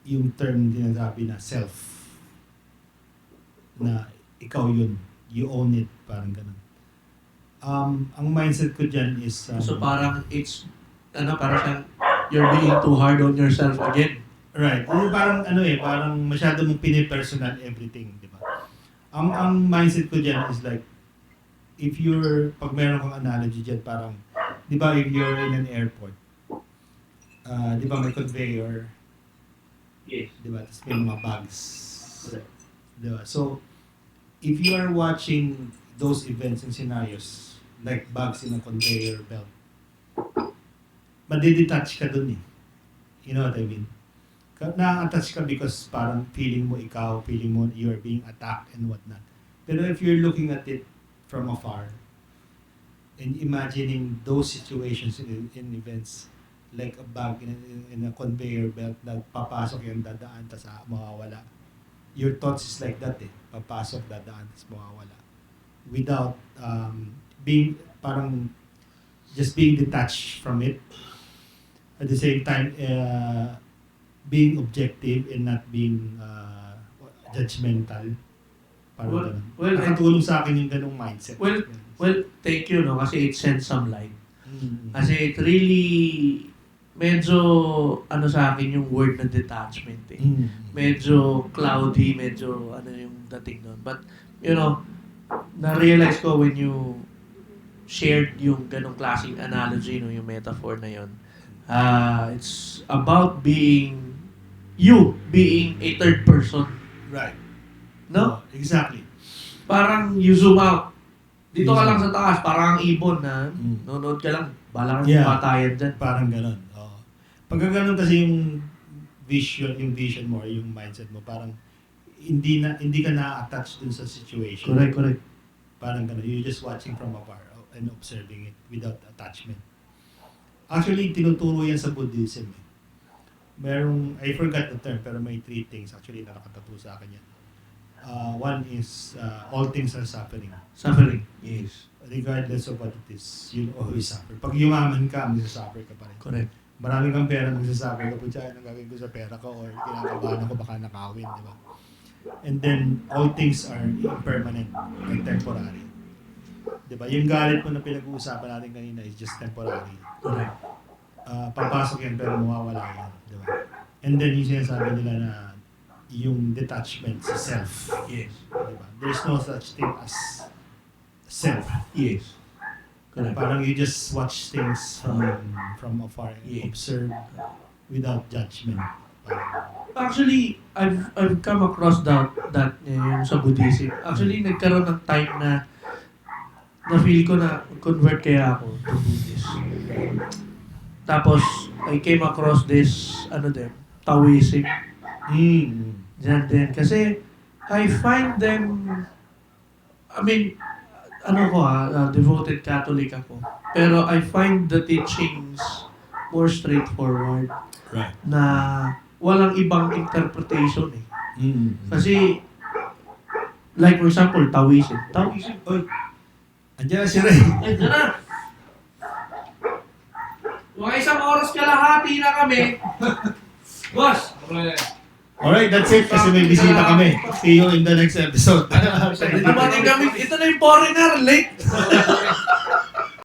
yung term din nasabi na self. Na ikaw yun. You own it. Parang ganun. Ang mindset ko dyan is...
so parang it's, parang siyang, you're being too hard on yourself again.
Right. Parang parang masyado mong pinipersonal everything, di ba? Ang mindset ko dyan is like, pag meron kang analogy dyan, parang, di ba, if you're in an airport, di ba may conveyor,
Yes.
di ba, tapos may mga bags, di ba? So, if you are watching those events and scenarios, like bags in a conveyor belt, madidetach ka dun eh. You know what I mean? Na-attach ka because parang feeling mo you're being attacked and whatnot. Pero if you're looking at it from afar and imagining those situations in events like a bag in a conveyor belt na papasok yung dadaan tas mawawala. Your thoughts is like that eh. Papasok, dadaan, tas mawawala. Without being parang just being detached from it. At the same time, being objective and not being judgmental. Parang nakatulong sa akin yung ganung mindset.
Well, thank you, no? Kasi it sends some light. Kasi it really, medyo, sa akin yung word na detachment eh. Medyo cloudy, medyo, yung dating nun. But, na-realize ko when you shared yung ganung klaseng analogy, no, yung metaphor na yun. It's about being a third person.
Right.
No?
Exactly.
Parang you zoom out. Dito ka lang sa taas, parang ibon na nonood ka lang. Balang patayan dyan.
Parang ganon. Pagka ganon kasi yung vision mo, yung mindset mo, parang hindi ka na-attach dun sa situation.
Correct.
Parang ganon. You're just watching from afar and observing it without attachment. Actually, tinuturo yan sa Buddhism eh. I forgot the term, pero may 3 things actually na nakatato sa akin yan. One is, all things are suffering.
Suffering. Yes.
Regardless of what it is, you'll always suffer. Pag yumaman ka, magsasuffer ka pa rin.
Correct.
Marami kang pera, magsasuffer ka po dyan, ang gagawin ko sa pera ko, or kinakabahan ako, baka nakawin, di ba? And then, all things are impermanent and temporary. Di ba? Yung galit mo na pinag-uusapan natin kanina is just temporary.
Correct.
Papasok yan, pero mawawala yan. Di ba? And then, yung sinasabi nila na yung detachment sa self.
Yes.
Diba? There's no such thing as self.
Yes. Correct.
Parang you just watch things from afar, observe without judgment.
Actually, I've come across that yung sa Buddhism. Actually, nagkaroon ng time na feel ko na convert kaya ako to Buddhist. Tapos, I came across this, Taoism. Diyan din. Kasi, I find them, devoted Catholic ako. Pero I find the teachings more straightforward.
Right.
Na walang ibang interpretation eh. Kasi, like for example, Taoism.
Oy, andiyan na si Ray.
Andiyan na! Mga isang oras kalahati na kami. Boss!
Alright, that's it kasi may bisita kami. See you in the next episode.
Dumating kami. Ito na yung foreigner, late.